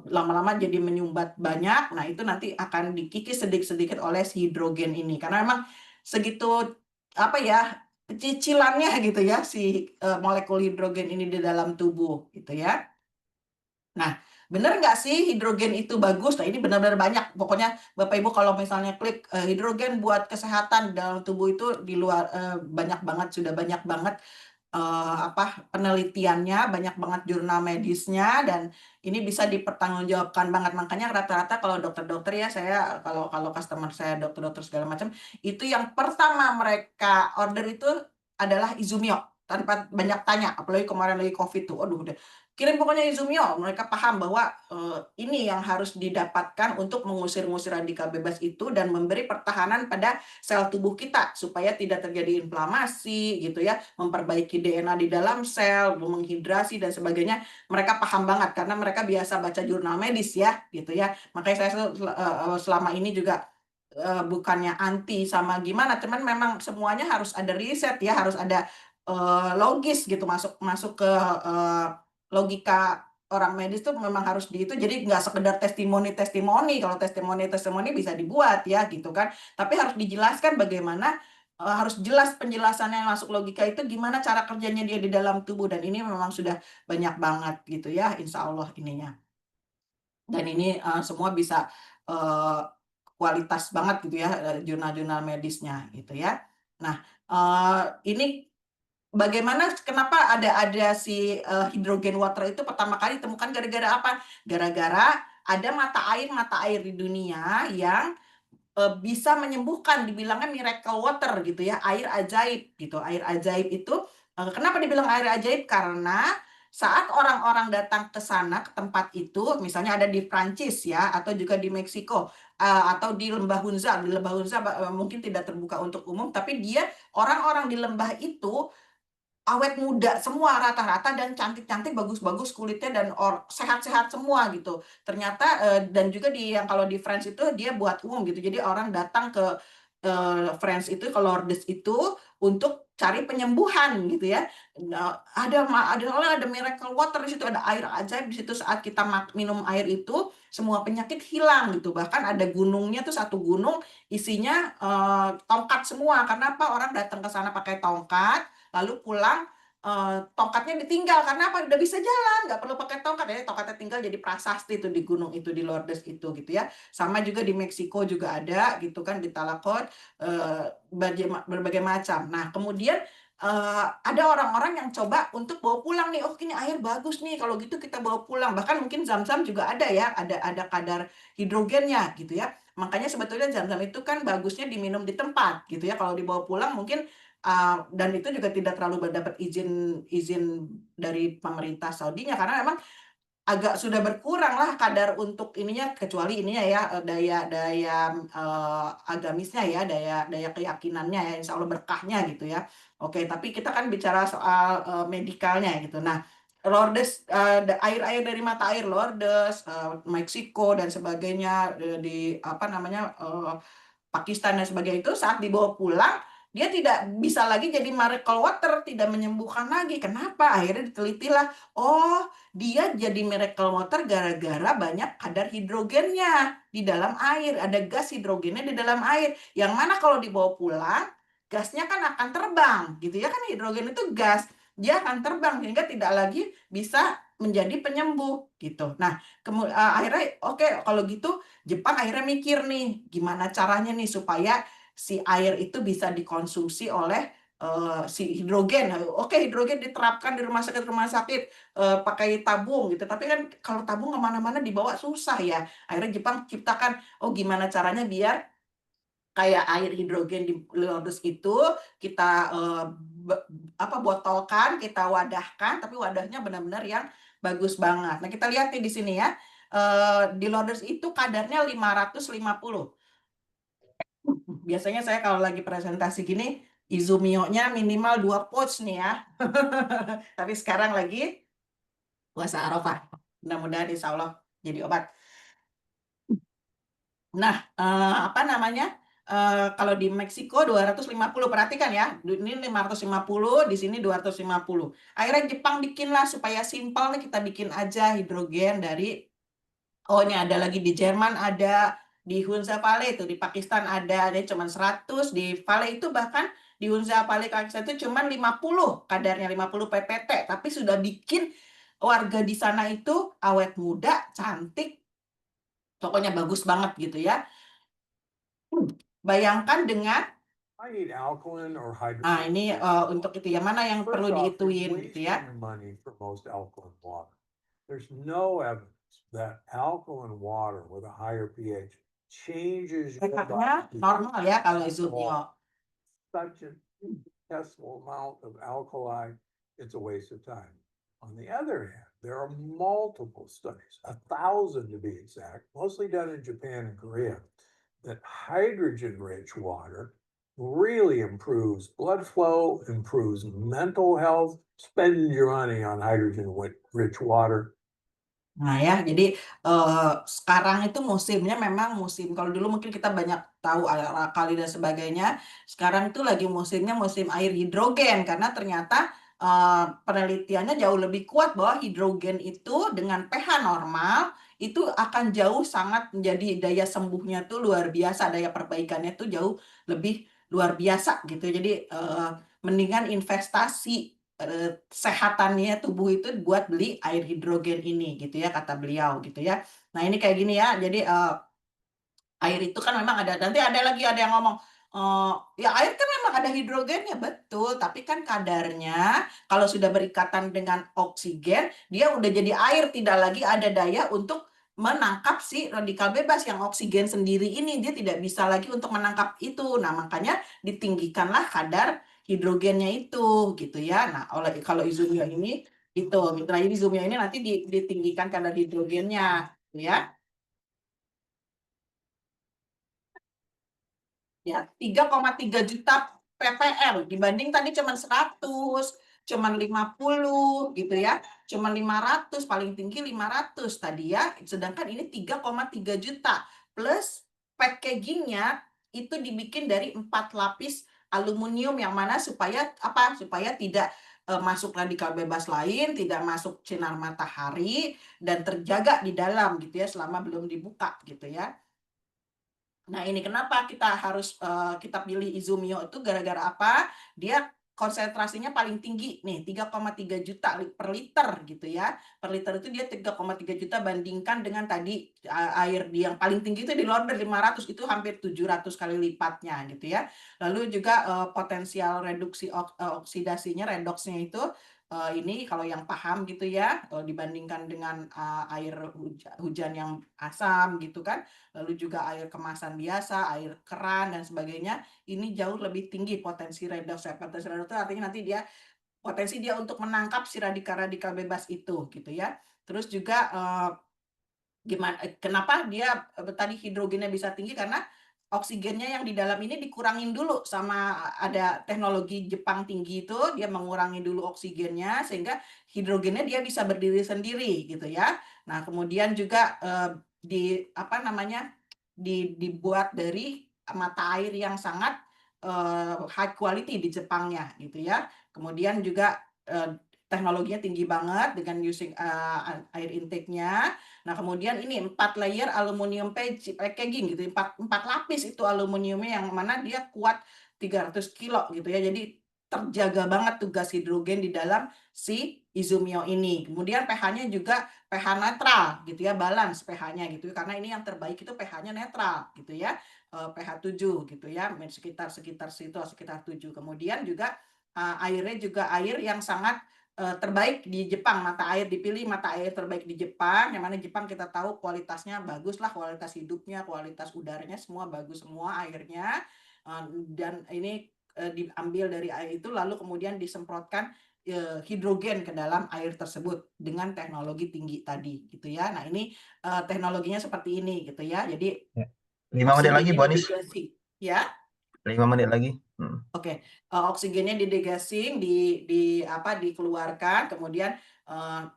lama-lama jadi menyumbat banyak. Nah itu nanti akan dikikis sedikit-sedikit oleh si hidrogen ini, karena memang segitu apa ya cicilannya gitu ya si molekul hidrogen ini di dalam tubuh gitu ya. Nah, benar nggak sih hidrogen itu bagus? Nah, ini benar-benar banyak. Pokoknya Bapak Ibu kalau misalnya klik hidrogen buat kesehatan dalam tubuh, itu di luar banyak banget, sudah banyak banget penelitiannya, banyak banget jurnal medisnya, dan ini bisa dipertanggungjawabkan banget. Makanya rata-rata kalau dokter-dokter ya, saya kalau customer saya dokter-dokter segala macam, itu yang pertama mereka order itu adalah Izumio, tanpa banyak tanya. Apalagi kemarin lagi COVID tuh, aduh udah kirim pokoknya Izumio. Mereka paham bahwa ini yang harus didapatkan untuk mengusir-ngusir radikal bebas itu dan memberi pertahanan pada sel tubuh kita supaya tidak terjadi inflamasi gitu ya, memperbaiki DNA di dalam sel, menghidrasi dan sebagainya. Mereka paham banget karena mereka biasa baca jurnal medis ya gitu ya. Makanya saya selama ini juga bukannya anti sama gimana, cuman memang semuanya harus ada riset ya, harus ada logis gitu, masuk ke logika orang medis tuh memang harus di itu. Jadi nggak sekedar testimoni. Kalau testimoni bisa dibuat ya gitu kan, tapi harus dijelaskan bagaimana, harus jelas penjelasannya, masuk logika itu gimana cara kerjanya dia di dalam tubuh. Dan ini memang sudah banyak banget gitu ya, insya Allah ininya. Dan ini semua bisa kualitas banget gitu ya, jurnal-jurnal medisnya gitu ya. Nah ini bagaimana, kenapa ada si hidrogen water itu pertama kali ditemukan, gara-gara apa? Gara-gara ada mata air di dunia yang bisa menyembuhkan, dibilangnya miracle water gitu ya, air ajaib gitu. Air ajaib itu kenapa dibilang air ajaib? Karena saat orang-orang datang ke sana, ke tempat itu, misalnya ada di Prancis ya, atau juga di Meksiko, atau di Lembah Hunza. Di Lembah Hunza mungkin tidak terbuka untuk umum, tapi dia orang-orang di lembah itu awet muda semua rata-rata, dan cantik-cantik, bagus-bagus kulitnya, dan sehat-sehat semua gitu. Ternyata dan juga yang kalau di France itu dia buat umum gitu. Jadi orang datang ke France itu, ke Lourdes itu untuk cari penyembuhan gitu ya. Nah, ada miracle water di situ, ada air ajaib di situ. Saat kita minum air itu, semua penyakit hilang gitu. Bahkan ada gunungnya tuh, satu gunung isinya tongkat semua. Karena apa? Orang datang ke sana pakai tongkat, lalu pulang tongkatnya ditinggal. Karena apa? Udah bisa jalan, nggak perlu pakai tongkat ya. Tongkatnya tinggal, jadi prasasti itu di gunung itu, di Lourdes itu gitu ya. Sama juga di Meksiko juga ada gitu kan, di Talakot, berbagai macam. Nah kemudian ada orang-orang yang coba untuk bawa pulang nih. Oh ini air bagus nih, kalau gitu kita bawa pulang. Bahkan mungkin zam-zam juga ada ya, ada kadar hidrogennya gitu ya. Makanya sebetulnya zam-zam itu kan bagusnya diminum di tempat gitu ya. Kalau dibawa pulang mungkin dan itu juga tidak terlalu dapat izin dari pemerintah Saudinya, karena memang agak sudah berkurang lah kadar untuk ininya, kecuali ininya ya, daya agamisnya ya, daya keyakinannya ya, insya Allah berkahnya gitu ya. Oke, tapi kita kan bicara soal medikalnya gitu. Nah Lourdes, air-air dari mata air Lourdes, Meksiko dan sebagainya, di apa namanya, Pakistan dan sebagainya, itu saat dibawa pulang dia tidak bisa lagi jadi miracle water, tidak menyembuhkan lagi. Kenapa? Akhirnya ditelitilah, oh dia jadi miracle water gara-gara banyak kadar hidrogennya di dalam air, ada gas hidrogennya di dalam air, yang mana kalau dibawa pulang gasnya kan akan terbang gitu ya, kan hidrogen itu gas, dia akan terbang sehingga tidak lagi bisa menjadi penyembuh gitu. Nah, akhirnya oke, kalau gitu Jepang akhirnya mikir nih, gimana caranya nih supaya si air itu bisa dikonsumsi oleh si hidrogen. Oke, hidrogen diterapkan di rumah sakit pakai tabung gitu. Tapi kan kalau tabung kemana-mana dibawa susah ya. Akhirnya Jepang ciptakan, oh gimana caranya biar kayak air hidrogen di Lourdes itu kita botolkan, kita wadahkan, tapi wadahnya benar-benar yang bagus banget. Nah, kita lihat nih di sini ya. Di Lourdes itu kadarnya 550. Biasanya saya kalau lagi presentasi gini, Izumio-nya minimal 2 pouch nih ya. Tapi sekarang lagi puasa Arafah. Mudah-mudahan insya Allah jadi obat. Nah, apa namanya? Kalau di Meksiko 250, perhatikan ya. Ini 550, di sini 250. Akhirnya Jepang bikinlah supaya simpel nih, kita bikin aja hidrogen dari, oh ini ada lagi di Jerman, ada di Hunza Valley itu, di Pakistan ada cuma 100, di Valley itu bahkan di Hunza Valley Pakistan itu cuma 50 kadarnya, 50 ppt, tapi sudah bikin warga di sana itu awet muda, cantik, pokoknya bagus banget gitu ya. Bayangkan dengan I need alkaline or hydrogen. nah ini untuk itu yang mana yang perlu dihituin gitu ya. Money for most alkaline water. There's no evidence that alkaline water with a higher pH changes your pH-nya body. normal ya kalau Izumio. Such an infinitesimal amount of alkali, it's a waste of time. On the other hand, there are multiple studies, 1,000 to be exact, mostly done in Japan and Korea, that hydrogen-rich water really improves blood flow, improves mental health. Spend your money on hydrogen-rich water. Nah ya, jadi sekarang itu musimnya memang musim. Kalau dulu mungkin kita banyak tahu air alkali dan sebagainya. Sekarang itu lagi musimnya musim air hidrogen, karena ternyata penelitiannya jauh lebih kuat bahwa hidrogen itu dengan pH normal itu akan jauh sangat menjadi daya sembuhnya tuh luar biasa, daya perbaikannya tuh jauh lebih luar biasa gitu. Jadi mendingan investasi sehatannya tubuh itu buat beli air hidrogen ini gitu ya, kata beliau gitu ya. Nah ini kayak gini ya, jadi air itu kan memang ada, nanti ada lagi ada yang ngomong, ya air kan memang ada hidrogennya, betul, tapi kan kadarnya kalau sudah berikatan dengan oksigen, dia udah jadi air, tidak lagi ada daya untuk menangkap si radikal bebas yang oksigen sendiri ini, dia tidak bisa lagi untuk menangkap itu. Nah makanya ditinggikanlah kadar hidrogennya itu gitu ya. Nah kalau Izumio ini itu, nah ini Izumio ini nanti ditinggikan kadar hidrogennya ya. Ya, 3,3 juta ppm dibanding tadi cuma 100, cuma 50 gitu ya, cuma 500, paling tinggi 500 tadi ya, sedangkan ini 3,3 juta plus packagingnya itu dibikin dari 4 lapis aluminium, yang mana supaya apa? Supaya tidak masuk radikal bebas lain, tidak masuk sinar matahari, dan terjaga di dalam gitu ya selama belum dibuka gitu ya. Nah ini kenapa kita harus kita pilih Izumio itu gara-gara apa? Dia konsentrasinya paling tinggi nih, 3,3 juta per liter gitu ya. Per liter itu dia 3,3 juta, bandingkan dengan tadi air yang paling tinggi itu di Lourdes 500, itu hampir 700 kali lipatnya gitu ya. Lalu juga potensial reduksi oksidasinya, redoxnya itu ini kalau yang paham gitu ya, dibandingkan dengan air hujan yang asam gitu kan, lalu juga air kemasan biasa, air keran dan sebagainya, ini jauh lebih tinggi potensi redox. Potensi redox itu artinya nanti dia potensi dia untuk menangkap si radikal-radikal bebas itu gitu ya. Terus juga kenapa dia tadi hidrogennya bisa tinggi, karena oksigennya yang di dalam ini dikurangin dulu sama ada teknologi Jepang tinggi itu, dia mengurangi dulu oksigennya sehingga hidrogennya dia bisa berdiri sendiri gitu ya. Nah, kemudian juga dibuat dari mata air yang sangat high quality di Jepangnya gitu ya. Kemudian juga teknologinya tinggi banget dengan using air intake-nya. Nah, kemudian ini 4 layer aluminium packaging gitu, 4 lapis itu aluminiumnya yang mana dia kuat 300 kilo gitu ya. Jadi terjaga banget tugas hidrogen di dalam si Izumio ini. Kemudian pH-nya juga pH netral gitu ya, balance pH-nya gitu. Karena ini yang terbaik itu pH-nya netral gitu ya. pH 7 gitu ya, sekitar situ, sekitar 7. Kemudian juga airnya juga air yang sangat terbaik di Jepang, dipilih mata air terbaik di Jepang, yang mana Jepang kita tahu kualitasnya bagus lah, kualitas hidupnya, kualitas udaranya semua bagus semua airnya, dan ini diambil dari air itu lalu kemudian disemprotkan hidrogen ke dalam air tersebut dengan teknologi tinggi tadi gitu ya. Nah, ini teknologinya seperti ini gitu ya. Jadi 5 menit lagi, Bu Anis. Ya. 5 menit lagi. Oke, oksigennya didegasing, dikeluarkan, kemudian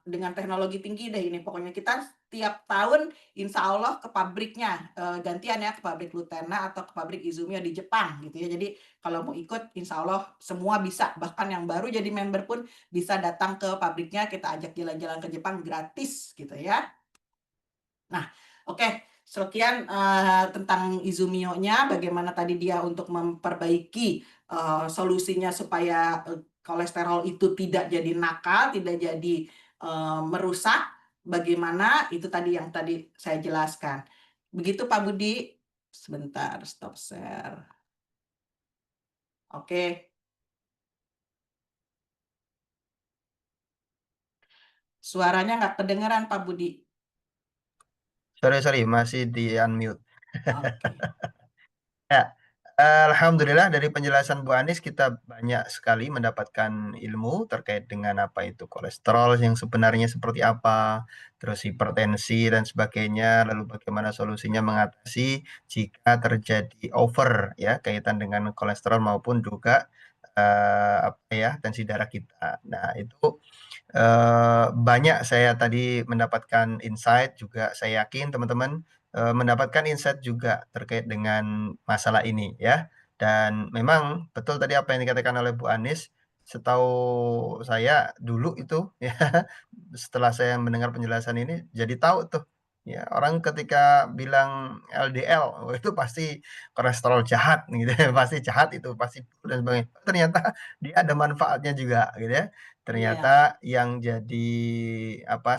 dengan teknologi tinggi deh ini. Pokoknya kita tiap tahun insya Allah ke pabriknya, gantian ya ke pabrik Lutena atau ke pabrik Izumio di Jepang gitu ya. Jadi kalau mau ikut insya Allah semua bisa, bahkan yang baru jadi member pun bisa datang ke pabriknya, kita ajak jalan-jalan ke Jepang gratis gitu ya. Nah, oke. Sekian tentang Izumio-nya, bagaimana tadi dia untuk memperbaiki solusinya supaya kolesterol itu tidak jadi nakal, tidak jadi merusak. Bagaimana itu tadi yang tadi saya jelaskan. Begitu Pak Budi. Sebentar, stop share. Oke. Suaranya nggak kedengeran Pak Budi. Sorry, masih di unmute. Oke. Ya, alhamdulillah dari penjelasan Bu Anis kita banyak sekali mendapatkan ilmu terkait dengan apa itu kolesterol yang sebenarnya seperti apa, terus hipertensi dan sebagainya, lalu bagaimana solusinya mengatasi jika terjadi over ya kaitan dengan kolesterol maupun juga tensi darah kita. Nah, itu banyak saya tadi mendapatkan insight juga, saya yakin teman-teman mendapatkan insight juga terkait dengan masalah ini ya. Dan memang betul tadi apa yang dikatakan oleh Bu Anis, setahu saya dulu itu ya setelah saya mendengar penjelasan ini jadi tahu tuh ya orang ketika bilang LDL itu pasti kolesterol jahat gitu ya, pasti jahat itu pasti dan sebagainya. Ternyata dia ada manfaatnya juga gitu ya. Ternyata yang jadi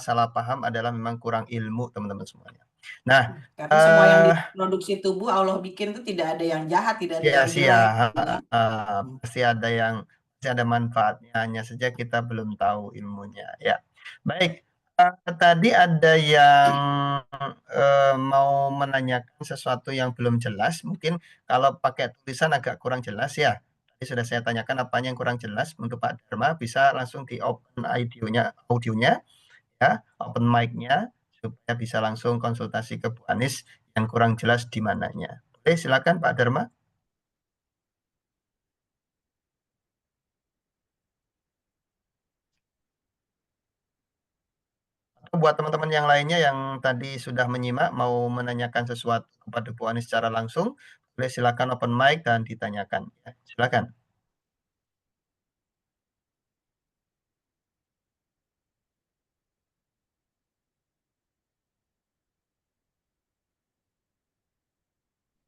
salah paham adalah memang kurang ilmu teman-teman semuanya. Nah, karena semua yang diproduksi tubuh Allah bikin itu tidak ada yang jahat, tidak ada yang jelek. pasti ada manfaatnya, hanya saja kita belum tahu ilmunya. Ya, baik. Tadi ada yang mau menanyakan sesuatu yang belum jelas. Mungkin kalau pakai tulisan agak kurang jelas ya. Tadi sudah saya tanyakan apanya yang kurang jelas untuk Pak Dharma, bisa langsung di open audionya ya, open mic-nya supaya bisa langsung konsultasi ke Bu Anis yang kurang jelas di mananya. Oke, silakan Pak Dharma. Buat teman-teman yang lainnya yang tadi sudah menyimak mau menanyakan sesuatu kepada Bu Anis secara langsung, boleh silakan open mic dan ditanyakan. Ya, silakan.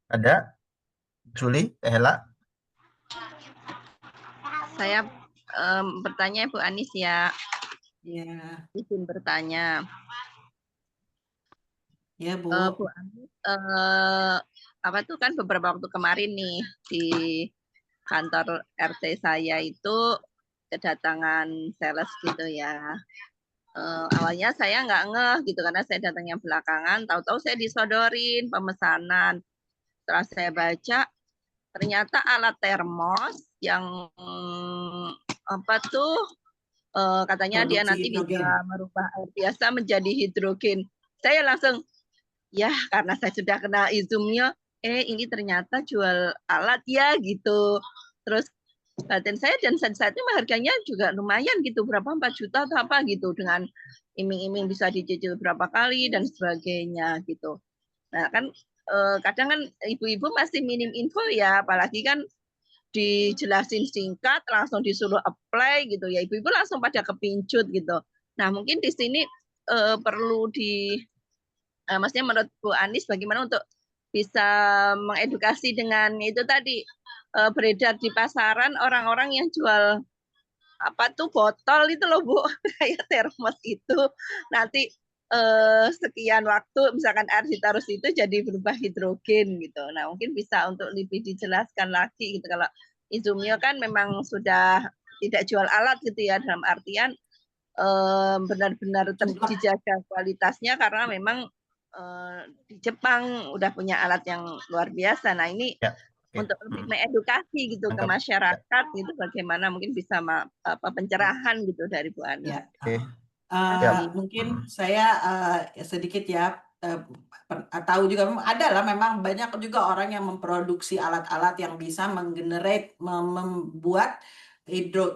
Ada? Juli, Hela? Saya bertanya Bu Anis ya. Ya. Izin bertanya. Ya Bu. Bu Anis, apa tuh kan beberapa waktu kemarin nih di kantor RT saya itu kedatangan sales gitu ya. Awalnya saya nggak ngeh gitu karena saya datangnya belakangan, tahu-tahu saya disodorin pemesanan. Setelah saya baca, ternyata alat termos yang apa tuh katanya Produksi dia nanti hidrogen. bisa merubah air biasa menjadi hidrogen. Saya langsung ya karena saya sudah kenal Izumio, ini ternyata jual alat ya gitu. Terus batin saya dan saat itu harganya juga lumayan gitu, berapa 4 juta atau apa gitu, dengan iming-iming bisa dicicil berapa kali dan sebagainya gitu. Nah kan kadang kan ibu-ibu masih minim info ya, apalagi kan dijelasin singkat langsung disuruh apply gitu ya, ibu-ibu langsung pada kepincut gitu. Nah mungkin di sini perlu maksudnya menurut Bu Anis bagaimana untuk bisa mengedukasi dengan itu tadi, beredar di pasaran orang-orang yang jual apa tuh botol itu loh Bu, kayak termos itu nanti sekian waktu misalkan air ditaruh situ jadi berubah hidrogen gitu. Nah mungkin bisa untuk lebih dijelaskan lagi gitu. Kalau Izumio kan memang sudah tidak jual alat gitu ya, dalam artian benar-benar dijaga kualitasnya karena memang di Jepang udah punya alat yang luar biasa. Nah ini Ya, oke. untuk lebih mengedukasi gitu ke Mantap. masyarakat gitu, bagaimana mungkin bisa pencerahan gitu dari Bu Ani. Ya. Oke. Mungkin saya sedikit ya tahu juga memang banyak juga orang yang memproduksi alat-alat yang bisa menggenerate membuat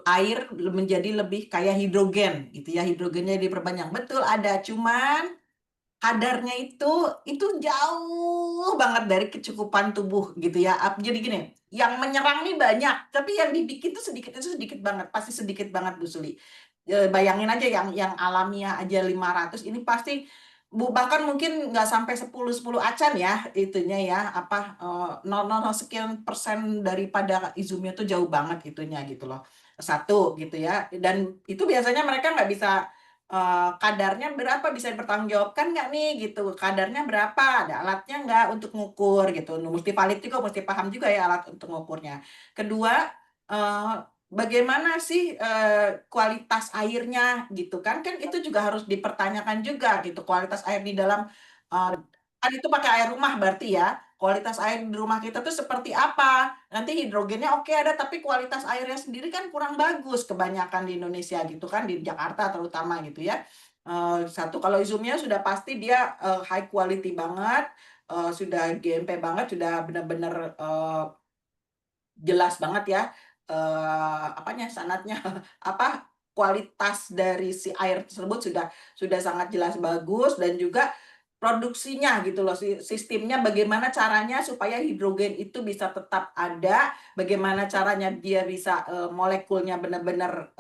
air menjadi lebih kayak hidrogen gitu ya, hidrogennya diperbanyak. Betul ada, cuman kadarnya itu jauh banget dari kecukupan tubuh gitu ya. Jadi gini, yang menyerang nih banyak, tapi yang dibikin tuh sedikit, itu sedikit banget, pasti sedikit banget Bu Suli. Bayangin aja yang alamiah aja 500, ini pasti bahkan mungkin nggak sampai 10 acan ya itunya ya, apa 0,0 sekian persen daripada Izumio tuh jauh banget itunya gitu loh. Satu gitu ya. Dan itu biasanya mereka nggak bisa kadarnya berapa, bisa dipertanggungjawabkan nggak nih gitu, kadarnya berapa, ada alatnya nggak untuk ngukur gitu, mesti valid juga, mesti paham juga ya alat untuk ngukurnya. Kedua, bagaimana sih kualitas airnya gitu kan itu juga harus dipertanyakan juga gitu, kualitas air di dalam kan itu pakai air rumah berarti ya, kualitas air di rumah kita tuh seperti apa, nanti hidrogennya oke ada, tapi kualitas airnya sendiri kan kurang bagus kebanyakan di Indonesia gitu kan, di Jakarta terutama gitu ya. Satu, kalau Izumio sudah pasti dia high quality banget, sudah GMP banget, sudah benar-benar jelas banget ya apanya sanatnya apa kualitas dari si air tersebut sudah sangat jelas bagus, dan juga produksinya gitu loh, sistemnya bagaimana caranya supaya hidrogen itu bisa tetap ada, bagaimana caranya dia bisa molekulnya benar-benar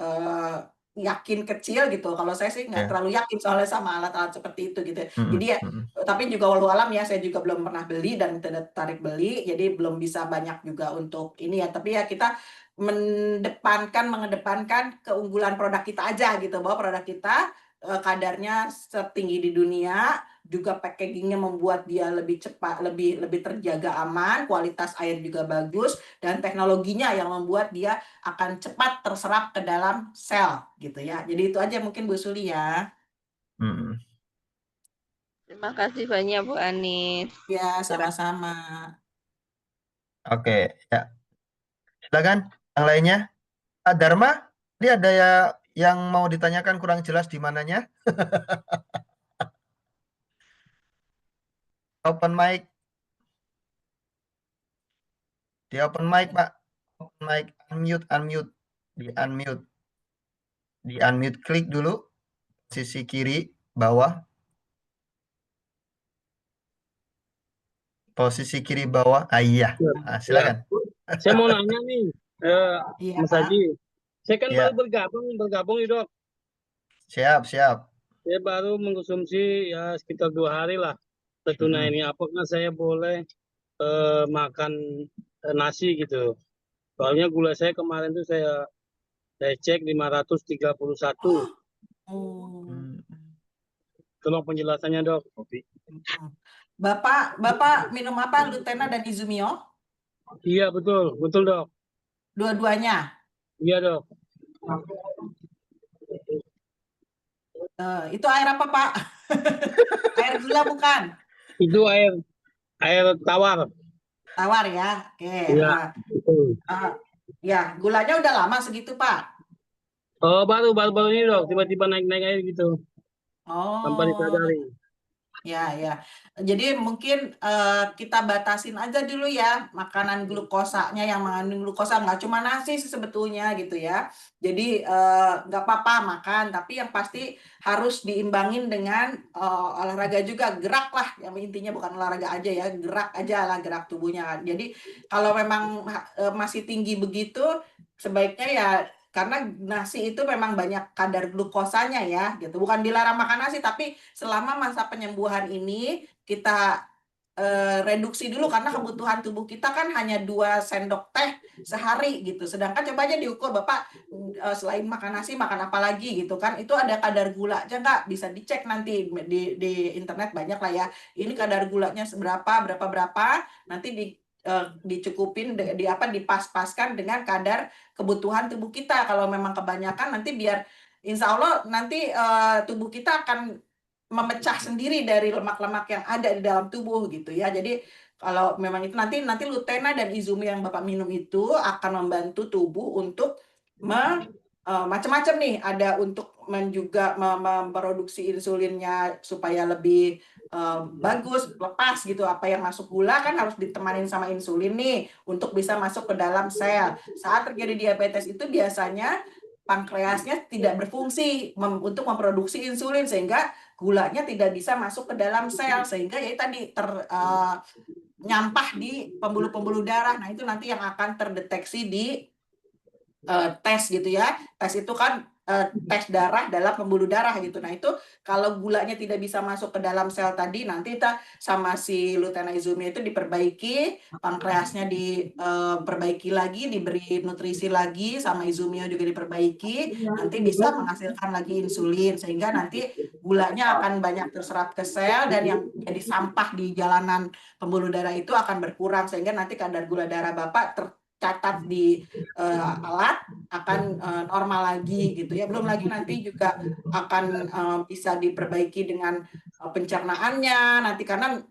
yakin kecil gitu. Kalau saya sih nggak terlalu yakin soalnya sama alat-alat seperti itu gitu. Jadi ya, tapi juga walau alam ya, saya juga belum pernah beli dan tidak tertarik beli, jadi belum bisa banyak juga untuk ini ya. Tapi ya kita mengedepankan keunggulan produk kita aja gitu, bahwa produk kita kadarnya setinggi di dunia, juga packagingnya membuat dia lebih cepat, lebih terjaga aman, kualitas air juga bagus, dan teknologinya yang membuat dia akan cepat terserap ke dalam sel gitu ya. Jadi itu aja mungkin Bu Suli ya. Terima kasih banyak Bu Anis. Ya, sama-sama. Oke, ya. Silakan yang lainnya. Dharma, ini ada ya yang mau ditanyakan kurang jelas di mananya? Open mic. Di open mic, Pak. Open mic, unmute. Di unmute, klik dulu sisi kiri bawah. Posisi kiri bawah. Iya. Nah, silakan. Saya mau nanya nih, Mas Haji. Saya kan Ya. baru bergabung nih Dok. Siap. Saya baru mengkonsumsi ya sekitar 2 hari lah tuna ini. Apakah saya boleh makan nasi gitu? Soalnya gula saya kemarin tuh saya cek 531. Tolong penjelasannya Dok. Bapak minum apa, Lutena dan Izumio? Iya betul Dok. Dua-duanya? Iya Dok. Itu air apa Pak? Air gula bukan? Itu air tawar. Tawar ya, oke. Iya. Ya, gulanya udah lama segitu Pak? Oh baru ini Dok, tiba-tiba naik air gitu. Oh. Tanpa disadari. Ya, ya. Jadi mungkin kita batasin aja dulu ya makanan glukosanya yang mengandung glukosa, nggak cuma nasi sih sebetulnya gitu ya. Jadi nggak apa-apa makan, tapi yang pasti harus diimbangin dengan olahraga juga, gerak lah. Yang intinya bukan olahraga aja ya, gerak aja lah, gerak tubuhnya. Jadi kalau memang masih tinggi begitu, sebaiknya ya karena nasi itu memang banyak kadar glukosanya ya gitu. Bukan dilarang makan nasi, tapi selama masa penyembuhan ini kita reduksi dulu karena kebutuhan tubuh kita kan hanya 2 sendok teh sehari gitu. Sedangkan coba aja diukur Bapak selain makan nasi makan apa lagi gitu kan. Itu ada kadar gula aja nggak? Bisa dicek nanti di internet banyak lah ya. Ini kadar gulanya seberapa, berapa. Nanti dicukupin dipas-paskan dengan kadar kebutuhan tubuh kita. Kalau memang kebanyakan nanti biar insya Allah nanti tubuh kita akan memecah sendiri dari lemak-lemak yang ada di dalam tubuh gitu ya. Jadi kalau memang itu nanti Lutena dan Izumi yang Bapak minum itu akan membantu tubuh untuk macam-macam nih, ada untuk juga memproduksi insulinnya supaya lebih bagus, lepas gitu. Apa yang masuk gula kan harus ditemanin sama insulin nih untuk bisa masuk ke dalam sel. Saat terjadi diabetes itu biasanya pankreasnya tidak berfungsi untuk memproduksi insulin sehingga gulanya tidak bisa masuk ke dalam sel sehingga ya tadi nyampah di pembuluh-pembuluh darah. Nah, itu nanti yang akan terdeteksi di tes gitu ya. Tes itu kan tes darah dalam pembuluh darah gitu. Nah, itu kalau gulanya tidak bisa masuk ke dalam sel tadi, nanti kita sama si Lutenizumab itu diperbaiki, pankreasnya diperbaiki lagi, diberi nutrisi lagi, sama Izumio juga diperbaiki, nanti bisa menghasilkan lagi insulin, sehingga nanti gulanya akan banyak terserap ke sel, dan yang jadi sampah di jalanan pembuluh darah itu akan berkurang, sehingga nanti kadar gula darah Bapak tercatat di alat akan normal lagi gitu ya. Belum lagi nanti juga akan bisa diperbaiki dengan pencernaannya nanti, karena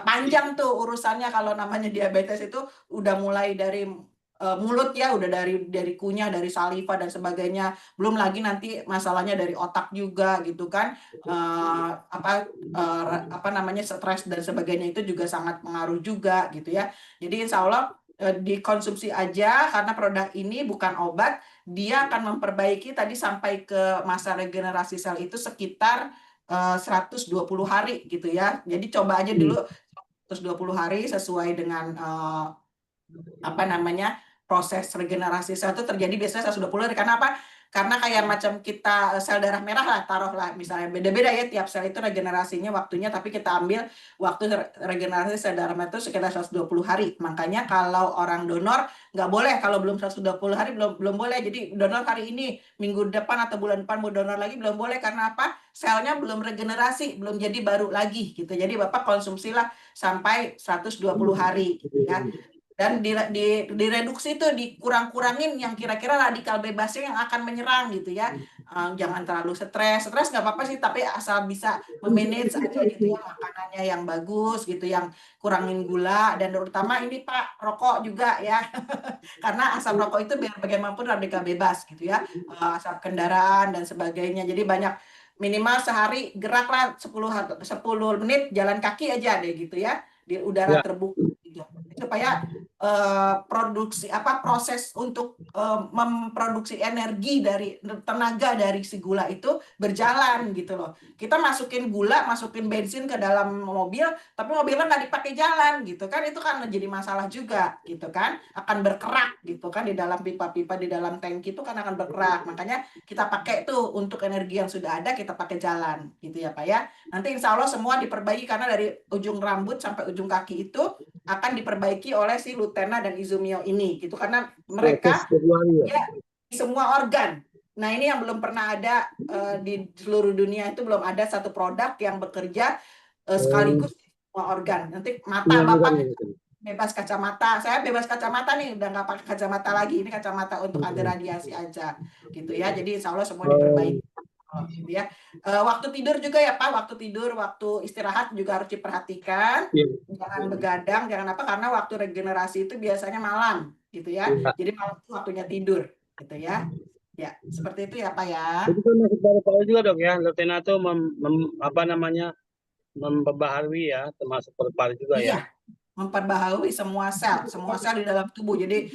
panjang tuh urusannya kalau namanya diabetes itu udah mulai dari mulut ya, udah dari kunyah, dari saliva dan sebagainya. Belum lagi nanti masalahnya dari otak juga gitu kan. Apa namanya, stres dan sebagainya itu juga sangat pengaruh juga gitu ya. Jadi insya Allah dikonsumsi aja karena produk ini bukan obat, dia akan memperbaiki tadi sampai ke masa regenerasi sel itu sekitar 120 hari gitu ya. Jadi coba aja dulu 120 hari sesuai dengan apa namanya, proses regenerasi sel itu terjadi biasanya 120 hari. Karena apa? Karena kayak macam kita sel darah merah lah, taruhlah misalnya beda-beda ya tiap sel itu regenerasinya waktunya, tapi kita ambil waktu regenerasi sel darah merah itu sekitar 120 hari. Makanya kalau orang donor nggak boleh kalau belum 120 hari belum boleh. Jadi donor hari ini, minggu depan atau bulan depan mau donor lagi belum boleh. Karena apa? Selnya belum regenerasi, belum jadi baru lagi gitu. Jadi Bapak konsumsilah sampai 120 hari gitu ya. Dan direduksi itu, dikurang-kurangin yang kira-kira radikal bebasnya yang akan menyerang gitu ya. Jangan terlalu stres nggak apa-apa sih, tapi asal bisa memanage aja gitu ya, makanannya yang bagus gitu, yang kurangin gula, dan terutama ini Pak, rokok juga ya. Karena asap rokok itu biar bagaimanapun radikal bebas gitu ya, asap kendaraan dan sebagainya. Jadi banyak, minimal sehari geraklah 10 menit jalan kaki aja deh gitu ya, di udara terbuka gitu. Supaya produksi proses untuk memproduksi energi dari tenaga dari si gula itu berjalan gitu loh. Kita masukin gula, masukin bensin ke dalam mobil, tapi mobilnya nggak dipakai jalan gitu kan, itu kan jadi masalah juga gitu kan, akan berkerak gitu kan di dalam pipa-pipa, di dalam tangki itu kan akan berkerak. Makanya kita pakai tuh untuk energi yang sudah ada, kita pakai jalan gitu ya Pak ya. Nanti insya Allah semua diperbaiki, karena dari ujung rambut sampai ujung kaki itu akan diperbaiki oleh si Lutena dan Izumio ini gitu, karena mereka ya di semua organ. Nah, ini yang belum pernah ada di seluruh dunia, itu belum ada satu produk yang bekerja sekaligus di semua organ. Nanti mata Bapak bebas kacamata, saya bebas kacamata nih, udah nggak pakai kacamata lagi, ini kacamata untuk anti radiasi aja gitu ya. Jadi insya Allah semua diperbaiki gitu ya. Waktu tidur juga ya Pak, waktu tidur, waktu istirahat juga harus diperhatikan. Jangan begadang, jangan apa, karena waktu regenerasi itu biasanya malam gitu ya. Jadi malam itu waktunya tidur gitu ya. Ya, seperti itu ya Pak ya. Itu kan masuk dari Pak juga dok ya, Lutena itu memperbaharui ya, termasuk paru-paru juga ya. Iya, memperbaharui semua sel di dalam tubuh. Jadi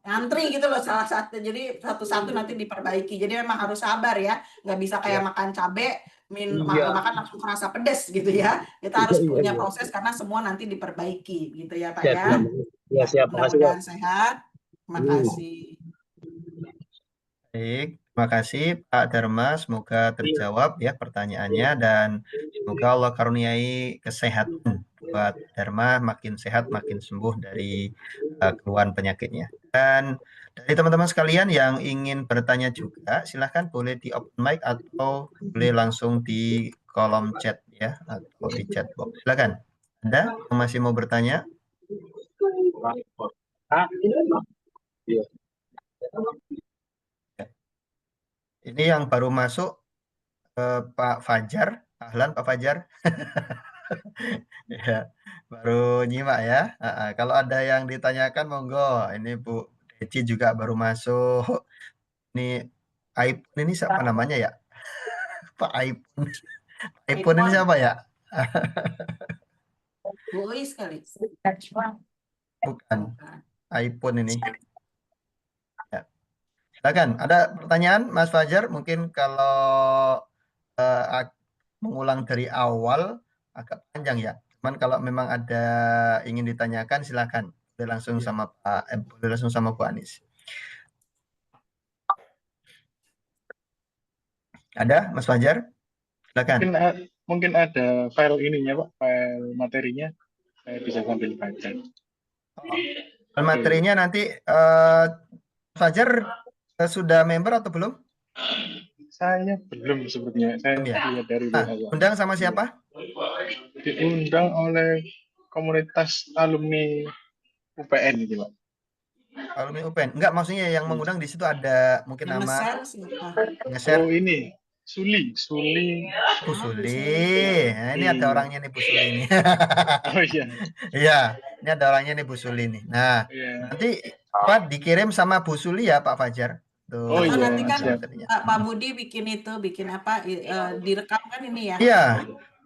ngantri gitu loh salah satu. Jadi satu-satu nanti diperbaiki. Jadi memang harus sabar ya. Nggak bisa kayak makan cabai, Iya. makan langsung kerasa pedes gitu ya. Kita harus Iya, punya iya. proses karena semua nanti diperbaiki gitu ya Pak Siap, ya. siap. Ya, siap. Makasih, Pak. Mudah-mudahan sehat. Terima kasih. Baik, terima kasih Pak Dharma. Semoga terjawab ya pertanyaannya dan semoga Allah karuniai kesehatan buat Dharma, makin sehat, makin sembuh dari keluhan penyakitnya. Dan dari teman-teman sekalian yang ingin bertanya juga, silahkan boleh di open mic atau boleh langsung di kolom chat ya atau di chat box. Silakan. Ada yang masih mau bertanya? Ini yang baru masuk Pak Fajar. Ahlan Pak Fajar. Ya, baru nyimak ya. Kalau ada yang ditanyakan monggo. Ini Bu Deci juga baru masuk. Ini iPhone ini siapa namanya ya? Pak iPhone. iPhone ini siapa ya? Bu Uis kali. Bukan. iPhone ini. Ya. Silakan. Ada pertanyaan Mas Fajar? Mungkin kalau mengulang dari awal agak panjang ya. Cuman kalau memang ada ingin ditanyakan silakan. Boleh langsung sama boleh langsung sama Bu Anis. Ada Mas Fajar? Silakan. Mungkin ada file ininya Pak, file materinya. Saya bisa sambil baca. File materinya nanti Fajar sudah member atau belum? Saya belum sepertinya. Saya lihat dari undang sama siapa? Diundang oleh komunitas alumni UPN gitu Pak. Alumni UPN. Enggak, maksudnya yang mengundang di situ ada mungkin Yang nama nge-share. Oh ini Suli. Bu Suli. Nah, ini ada orangnya nih Bu Suli ini. Oh iya. Iya, ini ada orangnya nih Bu Suli nih. Nah, nanti dikirim sama Bu Suli ya Pak Fajar. Tuh. Oh iya. Nanti kan Pak Budi bikin apa direkam kan ini ya? Iya.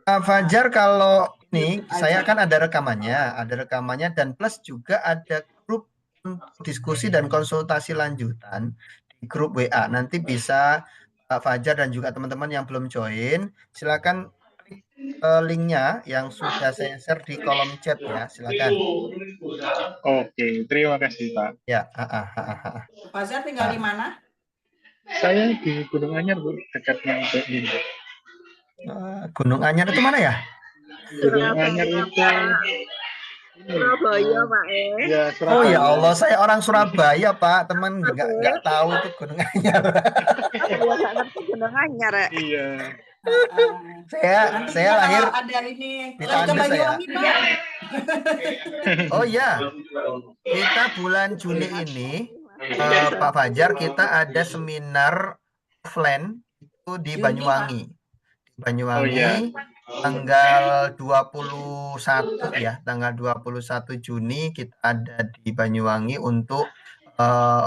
Pak Fajar kalau ini saya kan ada rekamannya dan plus juga ada grup diskusi dan konsultasi lanjutan di grup WA. Nanti bisa Pak Fajar dan juga teman-teman yang belum join, silakan klik linknya yang sudah saya share di kolom chat ya, silakan. Oke, terima kasih Pak. Ya, Pak Fajar tinggal di mana? Saya di Gunung Anyar Bu, dekatnya UPN. Gunung Anyar itu mana ya? Gunung Anyar itu Surabaya Pak Ya, Oh ya Allah, saya orang Surabaya Pak, teman nggak tahu itu Gunung Anyar. Saya nggak ngerti Gunung Anyar. Iya. Saya lahir ada ini di Tandus saya. Oh iya, kita bulan Juni ini Pak Fajar kita ada seminar offline itu di Banyuwangi. Tanggal 21 ya, tanggal 21 Juni kita ada di Banyuwangi untuk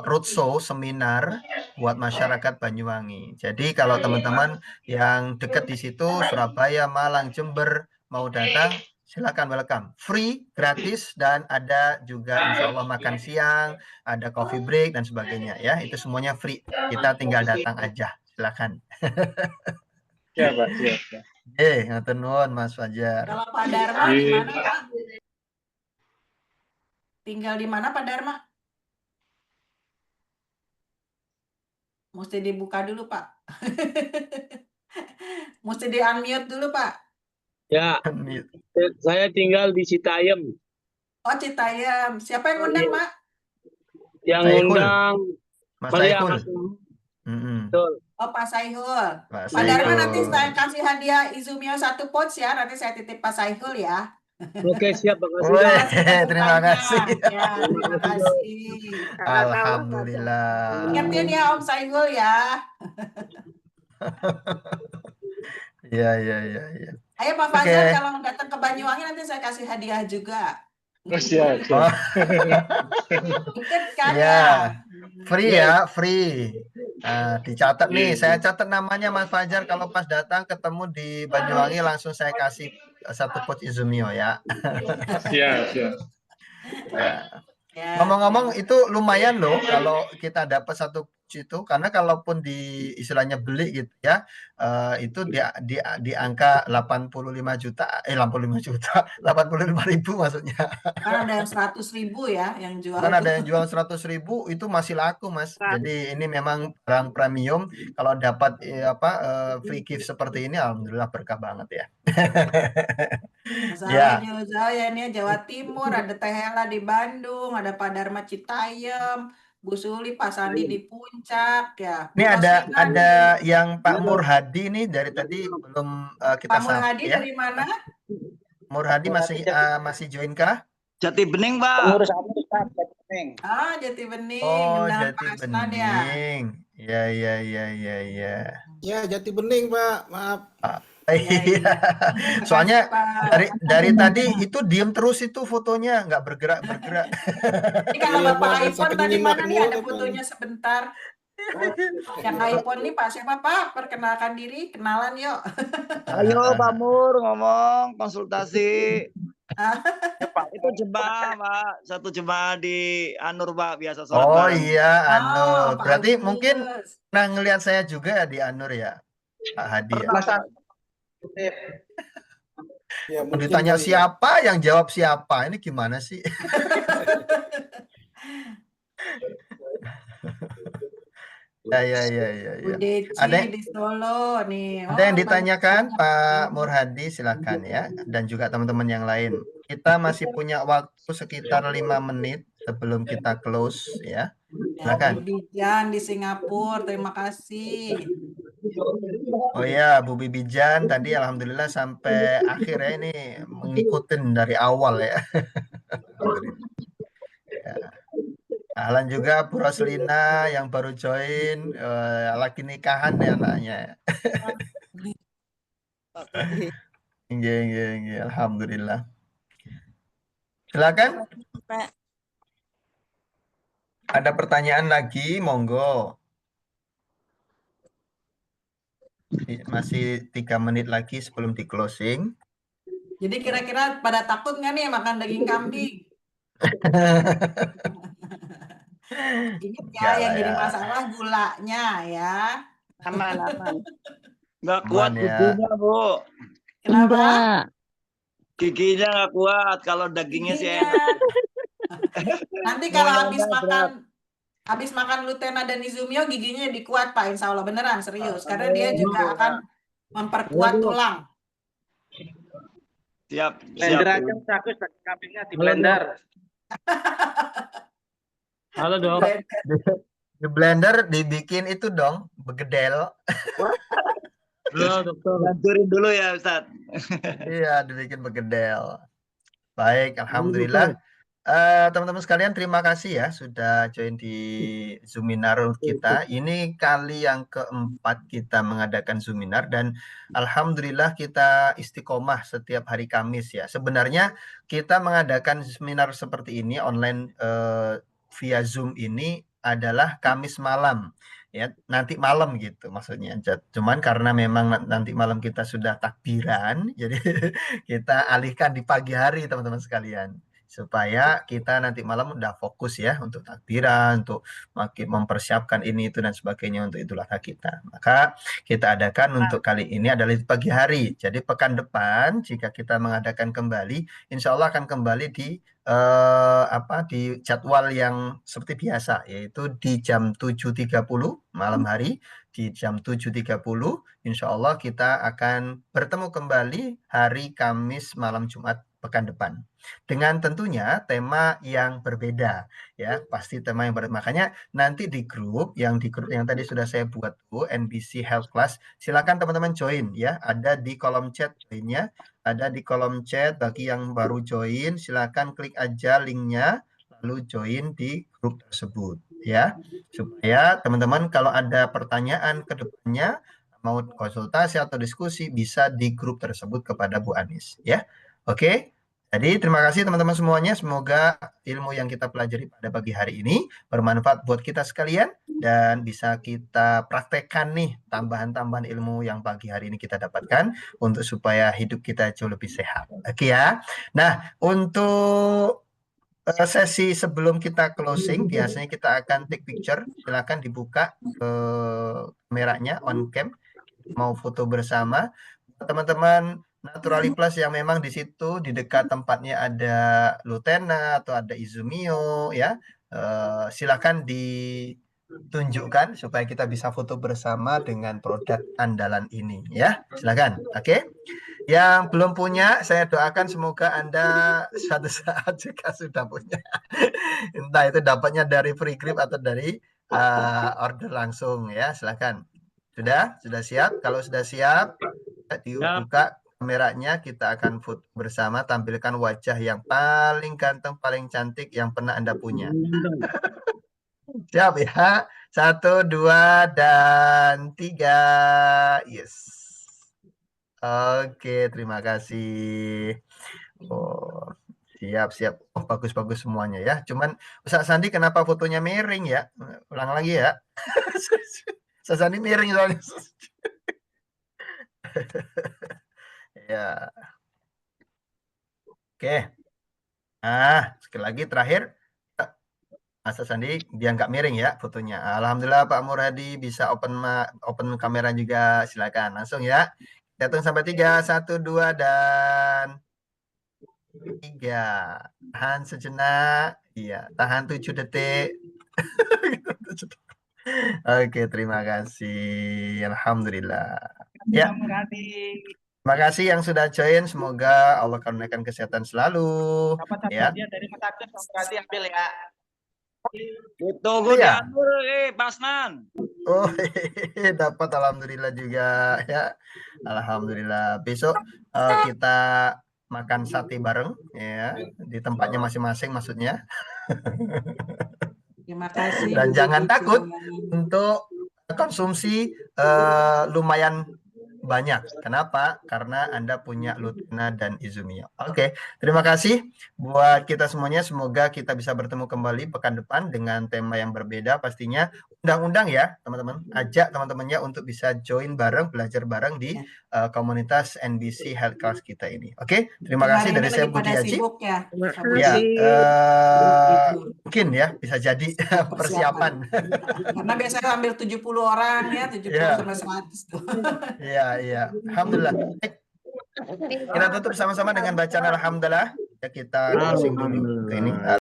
roadshow seminar buat masyarakat Banyuwangi. Jadi kalau teman-teman yang dekat di situ Surabaya, Malang, Jember mau datang, silakan welcome. Free, gratis dan ada juga insya Allah makan siang, ada coffee break dan sebagainya ya. Itu semuanya free. Kita tinggal datang aja. Silakan. Ya Pak, siap. Ngatur nuwun Mas Fajar. Kalau Pak Dharma gimana Pak? Tinggal di mana Pak Dharma? Mesti dibuka dulu Pak. Mesti di-unmute dulu Pak. Ya, saya tinggal di Citayam. Oh Citayam. Siapa yang undang Pak? Yang undang Mas Maria Saihul. Betul. Oh Pak Saihul. Pak Dharma nanti saya kasih hadiah Izumio 1 pouch ya. Nanti saya titip Pak Saihul ya. Oke, siap. Makasih. Terima kasih. Ya, terima kasih. Alhamdulillah. Ingetin ya Om Saihul ya. Iya. Ayo Pak Fajar kalau datang ke Banyuwangi nanti saya kasih hadiah juga. Oh, siap. Ikut kan ya. Free ya, free. Dicatat nih, saya catat namanya Mas Fajar. Kalau pas datang ketemu di Banyuwangi langsung saya kasih 1 pot Izumio ya. Siap, siap. Ya. Ya, Ngomong-ngomong ya. itu lumayan loh kalau kita dapat 1 pouch itu, karena kalaupun di istilahnya beli gitu ya, itu di angka 85 juta, 85 juta, 85.000 maksudnya. Kan ada yang 100.000 ya yang jual Kan tuh. ada yang jual 100.000 itu masih laku Mas. Jadi ini memang barang premium. Kalau dapat free gift seperti ini, alhamdulillah berkah banget ya. Masalahnya Ya, jauh-jauh ya, ini Jawa Timur, ada Teh Hela di Bandung, ada Pak Dharma Citayam, Bu Suli, Pak Sandi di Puncak ya. ini Bu Roslina ada di yang Pak Murhadi nih dari tadi belum kita Pak Murhadi sapa ya. dari mana? Murhadi masih join kah? Jati Bening, Pak. Pengurus Jati Bening. Ah, Jati Bening, Oh, undangan Jati Pak Aslan ya. Bening. Ya. Ya, Jati Bening, Pak. Maaf. Iya. Iya. Makasih, Soalnya Pak. dari tadi itu diem terus itu fotonya, nggak bergerak. Ini kalau Iya, Bapak Pak, iPhone saking tadi nyimak mana nih, mulu, ada Pak. fotonya sebentar. Yang iPhone nih Pak siapa Pak? Perkenalkan diri, kenalan yuk. Ayo Pak Mur ngomong konsultasi. Ya, Pak, itu jemaah Pak, 1 jemaah di Anur Pak, biasa sholat Oh bareng. iya, Anur. Pak Berarti Agus. mungkin pernah ngelihat saya juga ya di Anur ya, Pak Hadi ya. Ya, mungkin Ditanya kali ya. siapa, yang jawab siapa. Ini gimana sih? Ya. Bu Deci Ada di Solo nih. Ada yang Oh, ditanyakan banyak. Pak Murhadi, silakan ya, dan juga teman-teman yang lain. Kita masih punya waktu sekitar 5 menit sebelum kita close ya. Silakan. Bu Bijan di Singapura, terima kasih. Oh ya, Bu Bibijan tadi alhamdulillah sampai akhir ya, ini mengikutin dari awal ya. Alhamdulillah. Ya. Ahlan juga Bu Roslina yang baru join, lagi nikahan ya anaknya. Nggih, alhamdulillah. Silakan. Ada pertanyaan lagi, monggo. Masih 3 menit lagi sebelum di closing. Jadi kira-kira pada takut nggak nih makan daging kambing? Ingat ya, yang jadi masalah gulanya ya. Aman. Nggak kuat Aman ya. giginya, Bu. Kenapa? Giginya nggak kuat, kalau dagingnya sih Giginya. enak. Nanti kalau Moyangnya habis makan Lutena dan Izumio giginya jadi kuat Pak, insya Allah beneran serius. Karena dia juga akan memperkuat tulang. Siap. Blender aja bagus, daging kambingnya di blender. Halo dok. Di blender dibikin itu dong, begedel. Halo dokter. Hancurin dulu ya Ustaz. Iya, dibikin begedel. Baik, alhamdulillah. Teman-teman sekalian, terima kasih ya sudah join di Zoominar kita. Ini kali yang keempat kita mengadakan Zoominar dan alhamdulillah kita istiqomah setiap hari Kamis ya. Sebenarnya kita mengadakan seminar seperti ini online via Zoom ini adalah Kamis malam. Ya, nanti malam gitu maksudnya. Cuman karena memang nanti malam kita sudah takbiran, jadi kita alihkan di pagi hari teman-teman sekalian. Supaya kita nanti malam udah fokus ya untuk takbiran, untuk makin mempersiapkan ini itu dan sebagainya untuk Idul Adha kita. Maka kita adakan untuk kali ini adalah di pagi hari. Jadi pekan depan jika kita mengadakan kembali, insya Allah akan kembali di di jadwal yang seperti biasa, yaitu di jam 7.30 malam hari. Di jam 7.30 insya Allah kita akan bertemu kembali hari Kamis malam Jumat pekan depan. Dengan tentunya tema yang berbeda ya, pasti tema yang berbeda. Makanya nanti di grup yang tadi sudah saya buat tuh NBC Health Class, silakan teman-teman join ya, ada di kolom chat lainnya, ada di kolom chat. Bagi yang baru join silakan klik aja linknya lalu join di grup tersebut ya, supaya teman-teman kalau ada pertanyaan ke depannya mau konsultasi atau diskusi bisa di grup tersebut kepada Bu Anis ya. Oke. Jadi terima kasih teman-teman semuanya. Semoga ilmu yang kita pelajari pada pagi hari ini bermanfaat buat kita sekalian dan bisa kita praktekkan nih tambahan-tambahan ilmu yang pagi hari ini kita dapatkan untuk supaya hidup kita jauh lebih sehat. Oke ya. Nah, untuk sesi sebelum kita closing, biasanya kita akan take picture. Silakan dibuka kameranya on cam. Mau foto bersama. Teman-teman Naturali Plus yang memang di situ di dekat tempatnya ada Lutena atau ada Izumio ya, silakan ditunjukkan supaya kita bisa foto bersama dengan produk andalan ini ya. Silakan. Oke. Yang belum punya, saya doakan semoga Anda suatu saat jika sudah punya, entah itu dapatnya dari free grip atau dari order langsung ya. Silakan. Sudah siap? Kalau sudah siap, dibuka kameranya, kita akan foto bersama, tampilkan wajah yang paling ganteng, paling cantik yang pernah Anda punya. Siap ya? 1, 2, dan 3. Yes. Oke, terima kasih. Oh, siap. Oh, bagus-bagus semuanya ya. Cuman Ustaz Sandi kenapa fotonya miring ya? Ulang lagi ya. Ustaz Sandi miring soalnya. Ya. Oke. Sekali lagi terakhir. Mas Sandi dia nggak miring ya fotonya. Alhamdulillah Pak Murhadi bisa open kamera juga. Silakan langsung ya. Hitung sampai 3, 1, 2, dan 3. Tahan sejenak. Iya, tahan 7 detik. Oke, terima kasih. Alhamdulillah. Ya. Terima kasih yang sudah join. Semoga Allah karuniakan kesehatan selalu. Dapat Ya. hadiah dari Metakus, berarti ambil ya. Tunggu ya. diatur, Pasman. Oh, dapat alhamdulillah juga ya. Alhamdulillah. Besok kita makan sate bareng ya di tempatnya masing-masing maksudnya. Terima kasih. Dan jangan takut untuk konsumsi lumayan banyak. Kenapa? Karena Anda punya Lutena dan Izumio. Oke, terima kasih buat kita semuanya. Semoga kita bisa bertemu kembali pekan depan dengan tema yang berbeda pastinya. Undang-undang ya, teman-teman. Ajak teman-temannya untuk bisa join bareng, belajar bareng di komunitas NBC Health Class kita ini. Oke, terima kasih dari saya Budi Haji. Ya, mungkin ya bisa jadi persiapan. Karena biasanya ambil 70 orang ya, 70 sampai 100 tuh. Iya. Alhamdulillah. Kita tutup sama-sama dengan bacaan alhamdulillah. Ya, kita closing dulu ini.